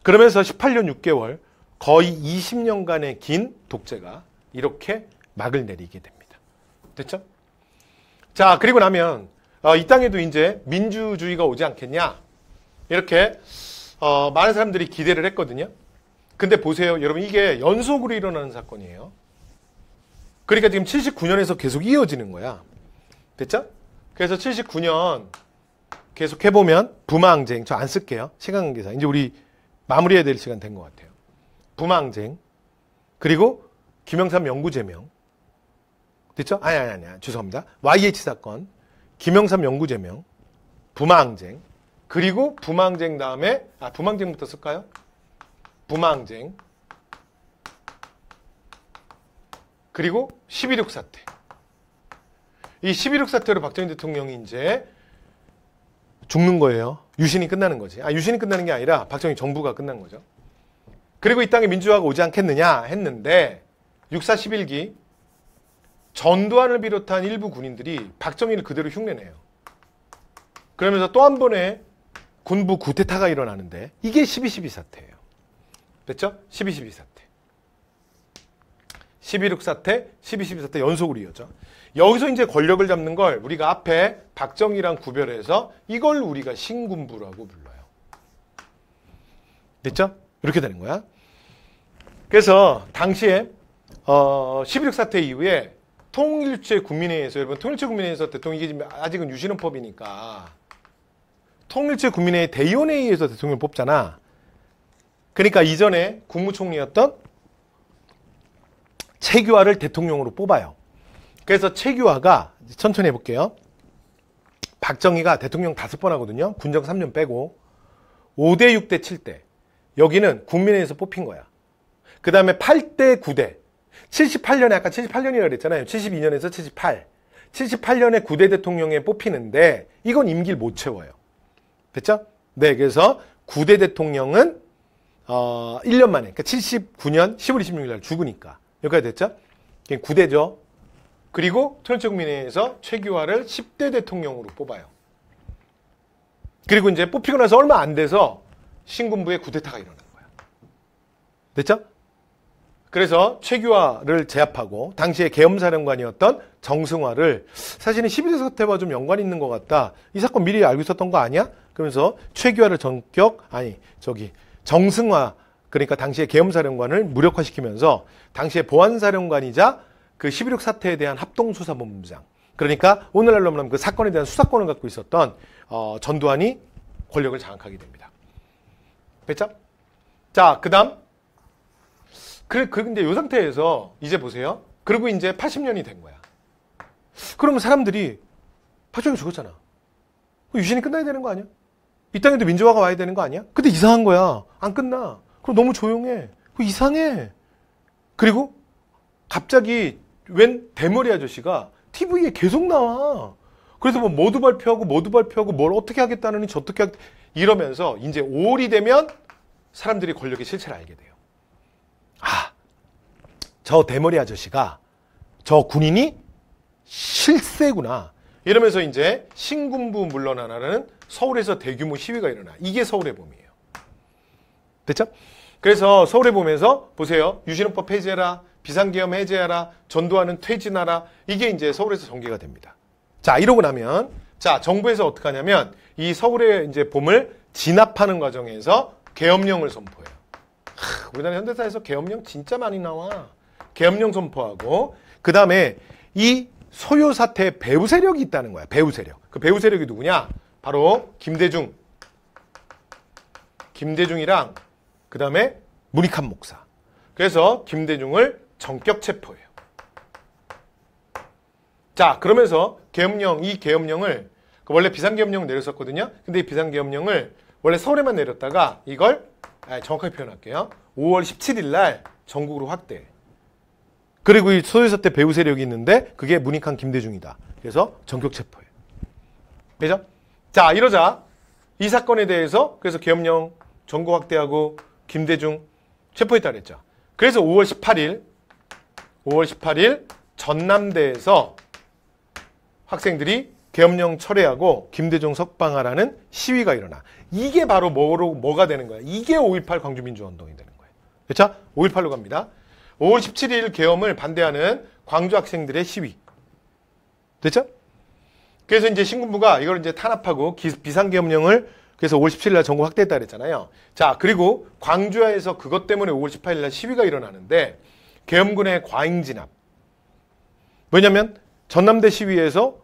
S1: 그러면서 18년 6개월 거의 20년간의 긴 독재가 이렇게 막을 내리게 됩니다. 됐죠? 자, 그리고 나면 이 땅에도 이제 민주주의가 오지 않겠냐? 이렇게 많은 사람들이 기대를 했거든요. 근데 보세요. 여러분 이게 연속으로 일어나는 사건이에요. 그러니까 지금 79년에서 계속 이어지는 거야. 됐죠? 그래서 79년 계속 해보면 부마항쟁, 저 안 쓸게요. 시간 관계상. 이제 우리 마무리해야 될 시간 된 것 같아요. 부마항쟁, 그리고 김영삼 영구제명. 됐죠? 아니, 죄송합니다. YH 사건, 김영삼 영구제명, 부마항쟁, 그리고 부마항쟁 다음에, 부마항쟁부터 쓸까요? 부마항쟁, 그리고 11.6 사태. 이 11.6 사태로 박정희 대통령이 이제 죽는 거예요. 유신이 끝나는 거지. 유신이 끝나는 게 아니라 박정희 정부가 끝난 거죠. 그리고 이 땅에 민주화가 오지 않겠느냐 했는데 6.4 11기 전두환을 비롯한 일부 군인들이 박정희를 그대로 흉내내요. 그러면서 또 한 번의 군부 구테타가 일어나는데 이게 12.12 사태예요. 됐죠? 12.12 사태. 11.6 사태, 12.12 사태 연속으로 이어져. 여기서 이제 권력을 잡는 걸 우리가 앞에 박정희랑 구별해서 이걸 우리가 신군부라고 불러요. 됐죠? 이렇게 되는 거야. 그래서 당시에 11.6 사태 이후에 통일체 국민회의에서 여러분 통일체 국민회의에서 대통령이 이게 지금 아직은 유신헌법이니까 통일체 국민회의 대의원회의에서 대통령을 뽑잖아. 그러니까 이전에 국무총리였던 최규하를 대통령으로 뽑아요. 그래서 최규하가 천천히 해볼게요. 박정희가 대통령 5번 하거든요. 군정 3년 빼고 5대 6대 7대 여기는 국민회의에서 뽑힌 거야. 그 다음에 8대 9대 78년에 아까 78년이라고 그랬잖아요. 72년에서 78 78년에 9대 대통령에 뽑히는데 이건 임기를 못 채워요. 됐죠? 네, 그래서 9대 대통령은 1년 만에 그러니까 79년 10월 26일 날 죽으니까 여기까지 됐죠? 9대죠. 그리고 통일체국민회의에서 최규하를 10대 대통령으로 뽑아요. 그리고 이제 뽑히고 나서 얼마 안 돼서 신군부의 쿠데타가 일어나는 거야. 됐죠? 그래서 최규하를 제압하고 당시에 계엄사령관이었던 정승화를 사실은 11.6 사태와 좀 연관이 있는 것 같다. 이 사건 미리 알고 있었던 거 아니야? 그러면서 최규하를 정승화 그러니까 당시에 계엄사령관을 무력화시키면서 당시에 보안사령관이자 그 11.6 사태에 대한 합동수사본부장 그러니까 오늘날로 말하면 그 사건에 대한 수사권을 갖고 있었던 전두환이 권력을 장악하게 됩니다. 됐죠? 자, 그 다음 근데 이 상태에서 이제 보세요. 그리고 이제 80년이 된 거야. 그러면 사람들이 박정희 죽었잖아. 유신이 끝나야 되는 거 아니야? 이 땅에도 민주화가 와야 되는 거 아니야? 근데 이상한 거야. 안 끝나. 그럼 너무 조용해. 이상해. 그리고 갑자기 웬 대머리 아저씨가 TV에 계속 나와. 그래서 뭐 모두 발표하고 뭘 어떻게 하겠다느니 저떻게 하겠다 이러면서 이제 5월이 되면 사람들이 권력의 실체를 알게 돼요. 저 대머리 아저씨가 저 군인이 실세구나. 이러면서 이제 신군부 물러나라는 서울에서 대규모 시위가 일어나. 이게 서울의 봄이에요. 됐죠? 그래서 서울의 봄에서 보세요. 유신헌법 폐지해라. 비상계엄 해제하라. 전두환은 퇴진하라. 이게 이제 서울에서 전개가 됩니다. 자, 이러고 나면 자, 정부에서 어떻게 하냐면 이 서울의 이제 봄을 진압하는 과정에서 계엄령을 선포해요. 우리나라 현대사에서 계엄령 진짜 많이 나와. 계엄령 선포하고 그 다음에 이 소요 사태에 배후 세력이 있다는 거야. 배후 세력. 그 배후 세력이 누구냐? 바로 김대중이랑 그 다음에 문익환 목사. 그래서 김대중을 전격 체포해요. 자, 그러면서 이 계엄령을 원래 비상계엄령을 내렸었거든요. 근데 이 비상계엄령을 원래 서울에만 내렸다가 이걸 정확하게 표현할게요. 5월 17일 날 전국으로 확대해. 그리고 이 소요사태 배후 세력이 있는데 그게 문익환 김대중이다. 그래서 전격 체포해. 그죠? 자, 이러자 이 사건에 대해서 그래서 계엄령 전국 확대하고 김대중 체포했다 그랬죠. 그래서 5월 18일 전남대에서 학생들이 계엄령 철회하고 김대중 석방하라는 시위가 일어나. 이게 바로 뭐가 되는 거야? 이게 5.18 광주민주화운동이 되는 거예요. 그렇죠? 5.18로 갑니다. 5월 17일 계엄을 반대하는 광주 학생들의 시위. 됐죠? 그래서 이제 신군부가 이걸 이제 탄압하고 비상계엄령을 그래서 5월 17일 날 전국 확대했다 그랬잖아요. 자, 그리고 광주에서 그것 때문에 5월 18일 날 시위가 일어나는데 계엄군의 과잉 진압. 왜냐면 전남대 시위에서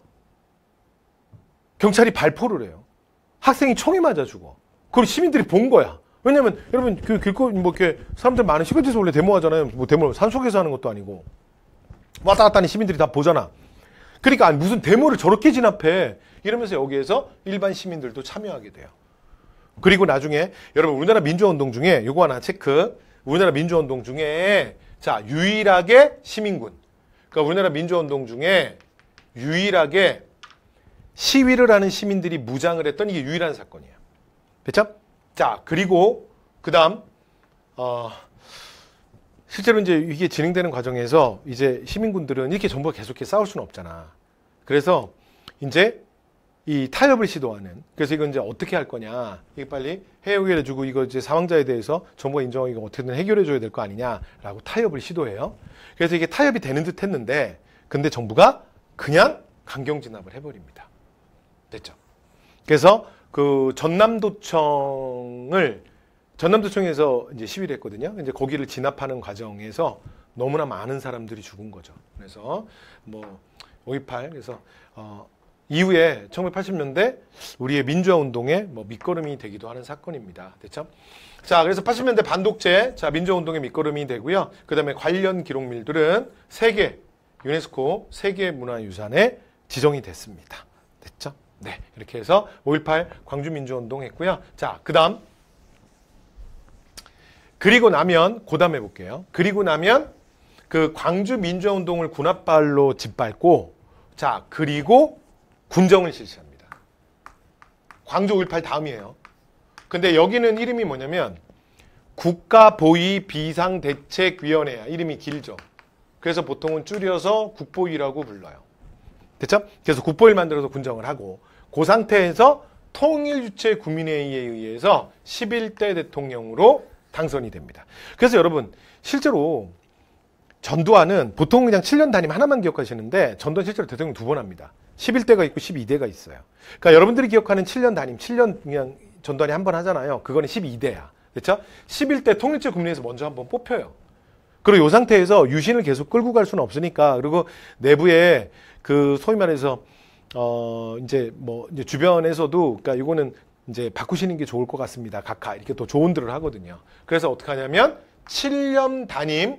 S1: 경찰이 발포를 해요. 학생이 총에 맞아 죽어. 그걸 시민들이 본 거야. 왜냐면 여러분 그 길거리 뭐 이렇게 사람들 많은 시골에서 원래 데모하잖아요. 뭐 데모 산속에서 하는 것도 아니고 왔다 갔다 하는 시민들이 다 보잖아. 그러니까 무슨 데모를 저렇게 진압해. 이러면서 여기에서 일반 시민들도 참여하게 돼요. 그리고 나중에 여러분 우리나라 민주화운동 중에 요거 하나 체크. 우리나라 민주화운동 중에 자 유일하게 시민군. 그러니까 우리나라 민주화운동 중에 유일하게 시위를 하는 시민들이 무장을 했던 이게 유일한 사건이에요. 됐죠? 자, 그리고 그 다음 실제로 이제 이게 진행되는 과정에서 이제 시민군들은 이렇게 정부가 계속해서 싸울 수는 없잖아. 그래서 이제 이 타협을 시도하는. 그래서 이건 이제 어떻게 할 거냐. 이게 빨리 해결해주고 이거 이제 사망자에 대해서 정부가 인정하고 이거 어떻게든 해결해줘야 될 거 아니냐라고 타협을 시도해요. 그래서 이게 타협이 되는 듯 했는데 근데 정부가 그냥 강경진압을 해버립니다. 됐죠? 그래서 그 전남도청에서 이제 시위를 했거든요. 이제 거기를 진압하는 과정에서 너무나 많은 사람들이 죽은 거죠. 그래서 뭐 5.18 그래서 이후에 1980년대 우리의 민주화 운동의 뭐 밑거름이 되기도 하는 사건입니다. 됐죠? 자, 그래서 80년대 반독재, 자 민주화 운동의 밑거름이 되고요. 그다음에 관련 기록물들은 유네스코 세계문화유산에 지정이 됐습니다. 됐죠? 네, 이렇게 해서 5.18 광주민주화운동 했고요. 자, 그다음 그리고 나면 고담해 볼게요. 그리고 나면 그 광주민주화운동을 군합발로 짓밟고 자, 그리고 군정을 실시합니다. 광주 5.18 다음이에요. 근데 여기는 이름이 뭐냐면 국가보위비상대책위원회야. 이름이 길죠. 그래서 보통은 줄여서 국보위라고 불러요. 됐죠? 그래서 국보위를 만들어서 군정을 하고 그 상태에서 통일주체 국민회의에 의해서 11대 대통령으로 당선이 됩니다. 그래서 여러분 실제로 전두환은 보통 그냥 7년 단임 하나만 기억하시는데 전두환 실제로 대통령 2번 합니다. 11대가 있고 12대가 있어요. 그러니까 여러분들이 기억하는 7년 단임, 7년 그냥 전두환이 한 번 하잖아요. 그거는 12대야. 그렇죠? 11대 통일주체 국민회의에서 먼저 한번 뽑혀요. 그리고 이 상태에서 유신을 계속 끌고 갈 수는 없으니까 그리고 내부에 그 소위 말해서 이제 주변에서도 그러니까 이거는 이제 바꾸시는 게 좋을 것 같습니다. 각하 이렇게 또 조언들을 하거든요. 그래서 어떻게 하냐면 7년 단임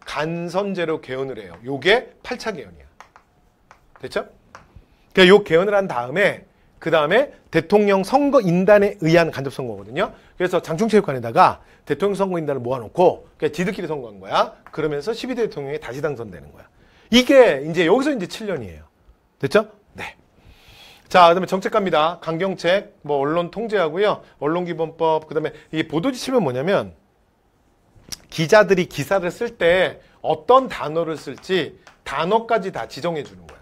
S1: 간선제로 개헌을 해요. 요게 8차 개헌이야. 됐죠? 그러니까 요 개헌을 한 다음에 그 다음에 대통령 선거인단에 의한 간접선거거든요. 그래서 장충체육관에다가 대통령 선거인단을 모아놓고 그러니까 지들끼리 선거한 거야. 그러면서 12대 대통령이 다시 당선되는 거야. 이게 이제 여기서 이제 7년이에요. 됐죠? 네. 자, 그다음에 정책 갑니다. 강경책, 뭐 언론 통제하고요. 언론기본법, 그다음에 이 보도지침은 뭐냐면 기자들이 기사를 쓸 때 어떤 단어를 쓸지 단어까지 다 지정해 주는 거야.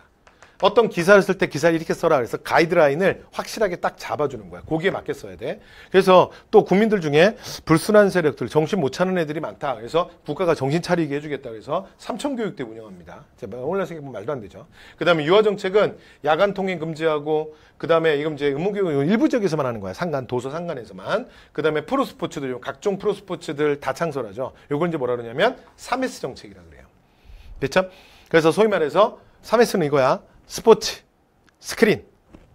S1: 어떤 기사를 쓸 때 기사를 이렇게 써라. 그래서 가이드라인을 확실하게 딱 잡아주는 거야. 거기에 맞게 써야 돼. 그래서 또 국민들 중에 불순한 세력들, 정신 못 차는 애들이 많다. 그래서 국가가 정신 차리게 해주겠다. 그래서 삼천교육대 운영합니다. 오늘 생각해보면 말도 안 되죠. 그 다음에 유아정책은 야간 통행 금지하고, 그 다음에 이건 이제 의무교육은 일부 지역에서만 하는 거야. 상간, 도서 상간에서만. 그 다음에 프로스포츠들, 각종 프로스포츠들 다 창설하죠. 요걸 이제 뭐라 그러냐면 3S 정책이라 그래요. 됐죠? 그래서 소위 말해서 3S는 이거야. 스포츠, 스크린,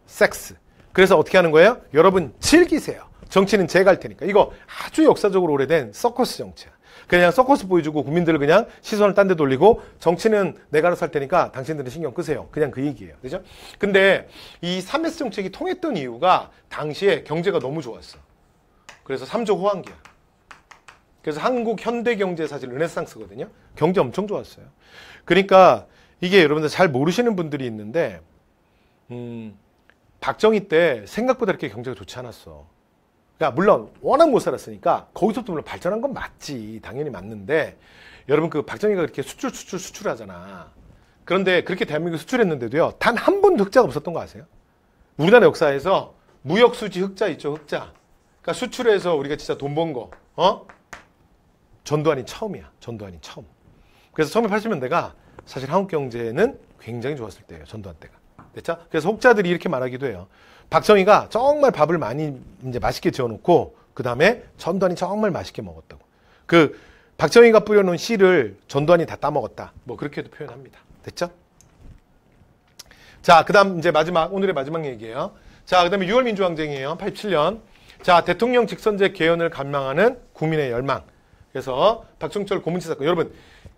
S1: 섹스. 그래서 어떻게 하는 거예요? 여러분 즐기세요. 정치는 제가 할 테니까. 이거 아주 역사적으로 오래된 서커스 정치야. 그냥 서커스 보여주고 국민들을 그냥 시선을 딴 데 돌리고 정치는 내가 알아서 할 테니까 당신들은 신경 끄세요. 그냥 그 얘기예요. 그죠? 근데 이 3S 정책이 통했던 이유가 당시에 경제가 너무 좋았어. 그래서 3조 호황기야. 그래서 한국 현대 경제 사실 르네상스거든요. 경제 엄청 좋았어요. 그러니까 이게 여러분들 잘 모르시는 분들이 있는데 박정희 때 생각보다 이렇게 경제가 좋지 않았어. 그러니까 물론 워낙 못 살았으니까 거기서부터 물론 발전한 건 맞지. 당연히 맞는데 여러분 그 박정희가 그렇게 수출하잖아. 그런데 그렇게 대한민국 수출했는데도요. 단 한 번도 흑자가 없었던 거 아세요? 우리나라 역사에서 무역수지 흑자 있죠. 흑자. 그러니까 수출해서 우리가 진짜 돈 번 거. 전두환이 처음이야. 전두환이 처음. 그래서 1980년대가 사실 한국 경제는 굉장히 좋았을 때예요. 전두환 때가. 됐죠? 그래서 혹자들이 이렇게 말하기도 해요. 박정희가 정말 밥을 많이 이제 맛있게 지어놓고 그 다음에 전두환이 정말 맛있게 먹었다고. 그 박정희가 뿌려놓은 씨를 전두환이 다 따먹었다. 뭐 그렇게도 표현합니다. 됐죠? 자, 그 다음 이제 오늘의 마지막 얘기예요. 자, 그 다음에 6월 민주항쟁이에요. 87년. 자, 대통령 직선제 개헌을 감망하는 국민의 열망. 그래서 박종철 고문치 사건. 여러분,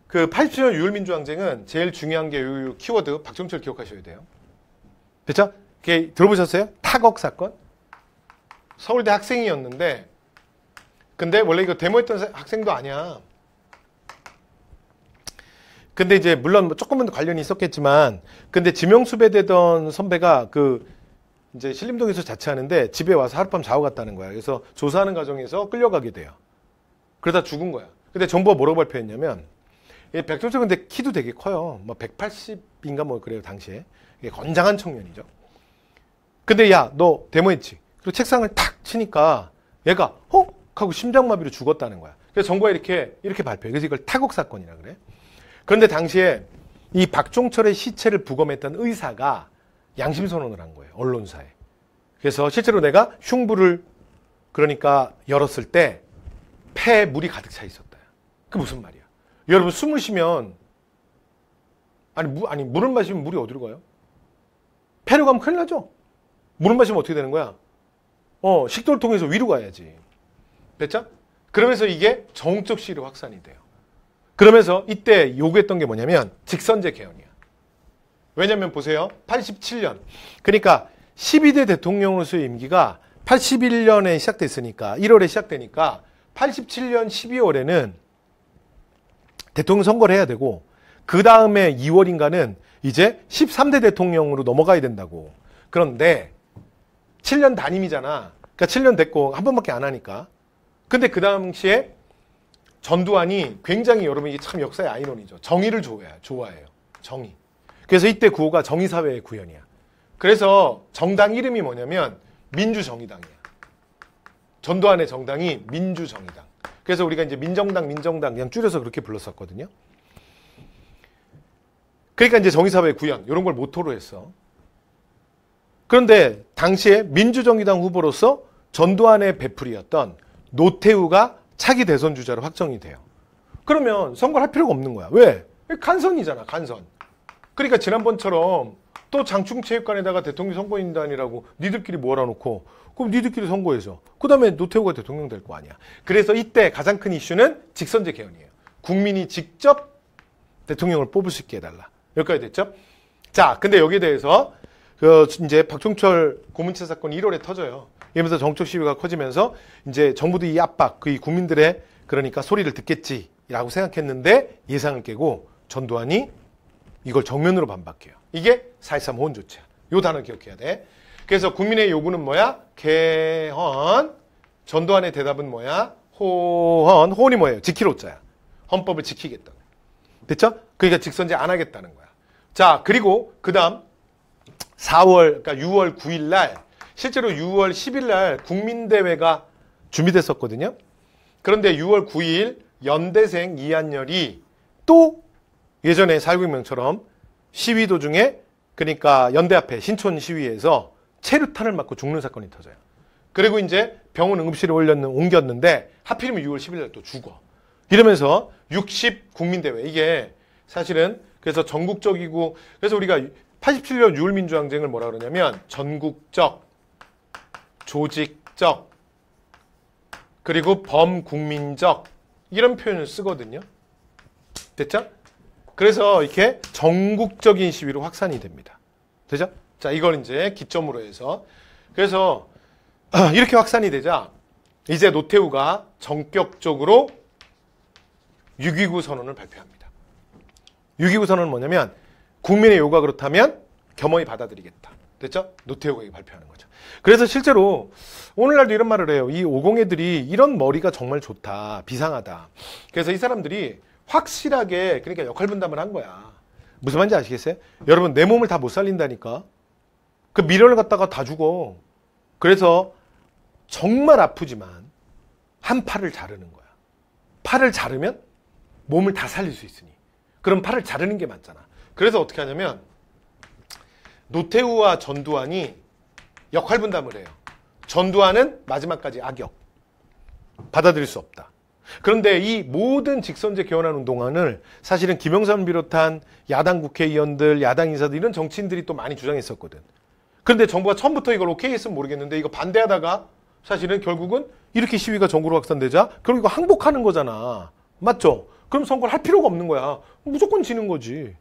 S1: 그 87년 6월 민주항쟁은 제일 중요한 게 요 키워드 박종철 기억하셔야 돼요. 됐죠? 그게 들어보셨어요? 타걱 사건? 서울대 학생이었는데 근데 원래 이거 데모했던 학생도 아니야. 근데 이제 물론 뭐 조금은 관련이 있었겠지만 근데 지명수배 되던 선배가 그 이제 신림동에서 자취하는데 집에 와서 하룻밤 자고 갔다는 거야. 그래서 조사하는 과정에서 끌려가게 돼요. 그러다 죽은 거야. 근데 정부가 뭐라고 발표했냐면 백종철 근데 키도 되게 커요. 뭐 180인가 뭐 그래요 당시에. 이게 건장한 청년이죠. 근데 야, 너 데모했지? 그리고 책상을 탁 치니까 얘가 헉 하고 심장마비로 죽었다는 거야. 그래서 정부가 이렇게 발표해. 그래서 이걸 타국 사건이라 그래. 그런데 당시에 이 박종철의 시체를 부검했던 의사가 양심 선언을 한 거예요. 언론사에. 그래서 실제로 내가 흉부를 그러니까 열었을 때 폐에 물이 가득 차 있었다. 그게 무슨 말이야? 여러분 숨을 쉬면 아니 물을 마시면 물이 어디로 가요? 폐로 가면 큰일 나죠? 물을 마시면 어떻게 되는 거야? 식도를 통해서 위로 가야지. 됐죠? 그러면서 이게 정적 시로 확산이 돼요. 그러면서 이때 요구했던 게 뭐냐면 직선제 개헌이야. 왜냐면 보세요. 87년. 그러니까 12대 대통령으로서의 임기가 81년에 시작됐으니까 1월에 시작되니까 87년 12월에는 대통령 선거를 해야 되고 그 다음에 2월인가는 이제 13대 대통령으로 넘어가야 된다고. 그런데 7년 단임이잖아. 그러니까 7년 됐고 한 번밖에 안 하니까. 근데 그 당시에 전두환이 굉장히 여러분 이게 참 역사의 아이러니죠. 정의를 좋아해요. 정의. 그래서 이때 구호가 정의사회의 구현이야. 그래서 정당 이름이 뭐냐면 민주정의당이야. 전두환의 정당이 민주정의당. 그래서 우리가 이제 민정당 그냥 줄여서 그렇게 불렀었거든요. 그러니까 이제 정의사회의 구현 이런 걸 모토로 했어. 그런데 당시에 민주정의당 후보로서 전두환의 베풀이었던 노태우가 차기 대선 주자로 확정이 돼요. 그러면 선거를 할 필요가 없는 거야. 왜? 간선이잖아. 간선. 그러니까 지난번처럼 또 장충체육관에다가 대통령 선거인단이라고 니들끼리 몰아놓고 그럼 니들끼리 선거해서 그 다음에 노태우가 대통령 될 거 아니야. 그래서 이때 가장 큰 이슈는 직선제 개헌이에요. 국민이 직접 대통령을 뽑을 수 있게 해달라. 여기까지 됐죠? 자, 근데 여기에 대해서 이제 박종철 고문치 사건이 1월에 터져요. 이러면서 정적 시위가 커지면서 이제 정부도 이 압박, 이 국민들의 그러니까 소리를 듣겠지라고 생각했는데 예상을 깨고 전두환이 이걸 정면으로 반박해요. 이게 4.13 호원 조치야. 요 단어 기억해야 돼. 그래서 국민의 요구는 뭐야? 개헌. 전두환의 대답은 뭐야? 호헌. 호헌이 뭐예요? 지킬 호자야. 헌법을 지키겠다. 됐죠? 그러니까 직선제 안 하겠다는 거야. 자, 그리고 그 다음 그러니까 6월 9일 날 실제로 6월 10일 날 국민대회가 준비됐었거든요. 그런데 6월 9일 연대생 이한열이 또 예전에 4.19혁명처럼 시위 도중에 그러니까 연대 앞에 신촌 시위에서 체류탄을 맞고 죽는 사건이 터져요. 그리고 이제 병원 응급실에 옮겼는데 하필이면 6월 10일 날 또 죽어. 이러면서 60 국민대회 이게 사실은 그래서 전국적이고 그래서 우리가 87년 6월 민주항쟁을 뭐라 그러냐면 전국적, 조직적, 그리고 범국민적 이런 표현을 쓰거든요. 됐죠? 그래서 이렇게 전국적인 시위로 확산이 됩니다. 되죠? 자, 이걸 이제 기점으로 해서 그래서 이렇게 확산이 되자 이제 노태우가 전격적으로 6.29 선언을 발표합니다. 6.29 선언은 뭐냐면 국민의 요구가 그렇다면 겸허히 받아들이겠다. 됐죠? 노태우가 발표하는 거죠. 그래서 실제로 오늘날도 이런 말을 해요. 이 50애들이 이런 머리가 정말 좋다. 비상하다. 그래서 이 사람들이 확실하게 그러니까 역할 분담을 한 거야. 무슨 말인지 아시겠어요? 여러분 내 몸을 다 못 살린다니까. 그 미련을 갖다가 다 죽어. 그래서 정말 아프지만 한 팔을 자르는 거야. 팔을 자르면 몸을 다 살릴 수 있으니. 그럼 팔을 자르는 게 맞잖아. 그래서 어떻게 하냐면 노태우와 전두환이 역할 분담을 해요. 전두환은 마지막까지 악역. 받아들일 수 없다. 그런데 이 모든 직선제 개헌안 운동안을 사실은 김영삼을 비롯한 야당 국회의원들, 야당 인사들 이런 정치인들이 또 많이 주장했었거든. 그런데 정부가 처음부터 이걸 오케이 했으면 모르겠는데 이거 반대하다가 사실은 결국은 이렇게 시위가 전국으로 확산되자 결국 이거 항복하는 거잖아. 맞죠? 그럼 선거를 할 필요가 없는 거야. 무조건 지는 거지.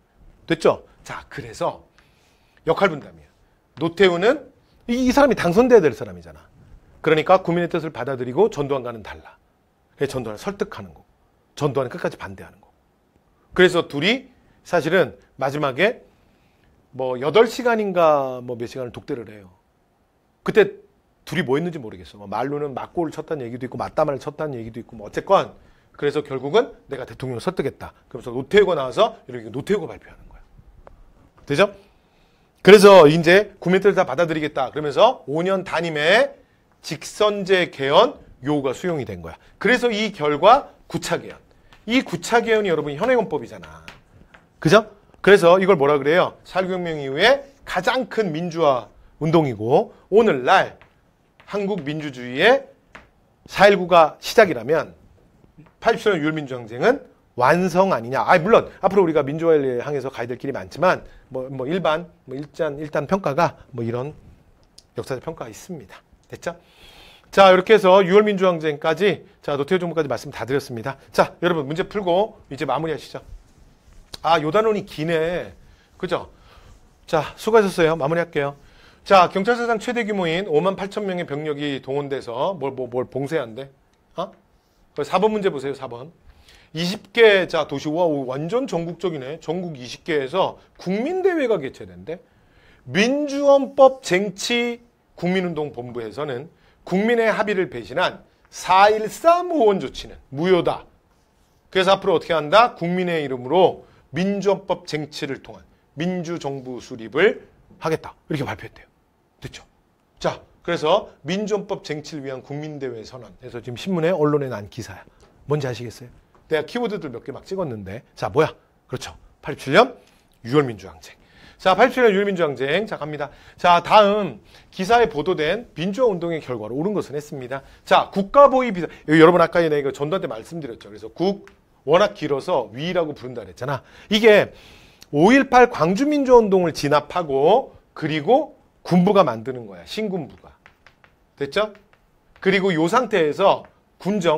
S1: 됐죠? 자, 그래서 역할 분담이야. 노태우는 이 사람이 당선돼야 될 사람이잖아. 그러니까 국민의 뜻을 받아들이고 전두환과는 달라. 그래서 전두환을 설득하는 거고 전두환은 끝까지 반대하는 거고. 그래서 둘이 사실은 마지막에 뭐 8시간인가 뭐 몇 시간을 독대를 해요. 그때 둘이 뭐 했는지 모르겠어. 말로는 맞고를 쳤다는 얘기도 있고 맞다마를 쳤다는 얘기도 있고 뭐 어쨌건 그래서 결국은 내가 대통령을 설득했다. 그래서 노태우가 나와서 이렇게 노태우가 발표하는 거야. 되죠? 그래서 이제 국민들을 다 받아들이겠다. 그러면서 5년 단임의 직선제 개헌 요구가 수용이 된 거야. 그래서 이 결과 9차 개헌. 이 9차 개헌이 여러분 현행헌법이잖아. 그죠? 그래서 이걸 뭐라 그래요? 4.19혁명 이후에 가장 큰 민주화 운동이고 오늘날 한국 민주주의의 4.19가 시작이라면 87년 6.25 민주항쟁은 완성 아니냐. 물론 앞으로 우리가 민주화를 향해서 가야 될 길이 많지만 일단 평가가 이런 역사적 평가가 있습니다. 됐죠? 자, 이렇게 해서 6월 민주항쟁까지 노태우 정부까지 말씀 다 드렸습니다. 자, 여러분 문제 풀고 이제 마무리하시죠. 요 단원이 기네. 그죠? 자, 수고하셨어요. 마무리할게요. 자, 경찰사상 최대 규모인 58,000명의 병력이 동원돼서 뭘 봉쇄한대? 4번 문제 보세요. 4번. 20개 도시, 완전 전국적이네. 전국 20개에서 국민대회가 개최된대. 민주헌법 쟁취 국민운동본부에서는 국민의 합의를 배신한 4.13 호원 조치는 무효다. 그래서 앞으로 어떻게 한다? 국민의 이름으로 민주헌법 쟁취를 통한 민주정부 수립을 하겠다. 이렇게 발표했대요. 됐죠? 자, 그래서 민주헌법 쟁취를 위한 국민대회 선언. 그래서 지금 신문에 언론에 난 기사야. 뭔지 아시겠어요? 내가 키워드들 몇 개 막 찍었는데. 자, 뭐야? 그렇죠. 87년 6월 민주항쟁. 자, 87년 6월 민주항쟁. 자, 갑니다. 자, 다음 기사에 보도된 민주화 운동의 결과로 옳은 것은 했습니다. 자, 국가보위 비상. 여러분 아까 내가 이거 전두환 때 말씀드렸죠. 그래서 워낙 길어서 위라고 부른다 그랬잖아. 이게 5.18 광주민주화운동을 진압하고 그리고 군부가 만드는 거야. 신군부가. 됐죠? 그리고 이 상태에서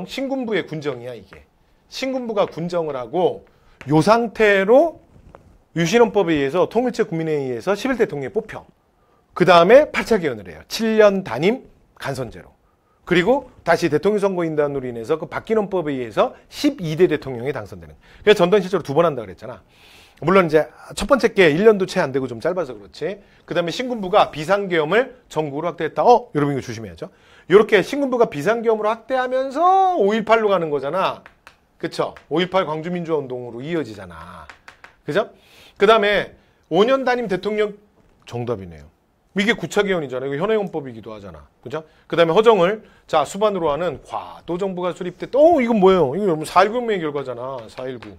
S1: 신군부의 군정이야 이게. 신군부가 군정을 하고 이 상태로 유신헌법에 의해서 통일체 국민회의에서 11대 대통령이 뽑혀. 그 다음에 8차 개헌을 해요. 7년 단임 간선제로. 그리고 다시 대통령 선거인단으로 인해서 그 바뀐 헌법에 의해서 12대 대통령이 당선되는. 그래서 전두환 실제로 2번 한다 그랬잖아. 물론 이제 첫 번째 게 1년도 채 안 되고 좀 짧아서 그렇지. 그 다음에 신군부가 비상계엄을 전국으로 확대했다. 여러분 이거 조심해야죠. 이렇게 신군부가 비상계엄으로 확대하면서 5.18로 가는 거잖아. 그쵸? 5.18 광주민주화운동으로 이어지잖아. 그죠? 그 다음에 5년 단임 대통령 정답이네요. 이게 구차기원이잖아요. 이거 현행헌법이기도 하잖아. 그죠? 그 다음에 허정을, 자, 수반으로 하는 과도정부가 수립됐다. 이건 뭐예요? 이거 4.19혁명의 결과잖아. 4.19.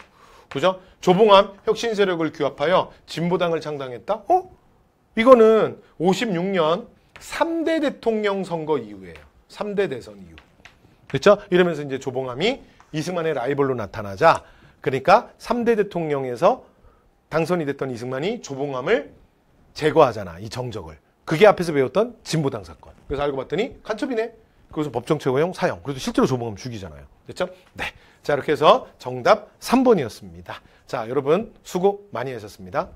S1: 그죠? 조봉암 혁신 세력을 규합하여 진보당을 창당했다? 이거는 56년 3대 대통령 선거 이후예요. 3대 대선 이후. 그렇죠? 이러면서 이제 조봉암이 이승만의 라이벌로 나타나자, 그러니까 3대 대통령에서 당선이 됐던 이승만이 조봉암을 제거하잖아. 이 정적을. 그게 앞에서 배웠던 진보당 사건. 그래서 알고 봤더니 간첩이네. 그래서 법정 최고형 사형. 그래도 실제로 조봉암 죽이잖아요. 됐죠? 네. 자, 이렇게 해서 정답 3번이었습니다. 자, 여러분 수고 많이 하셨습니다.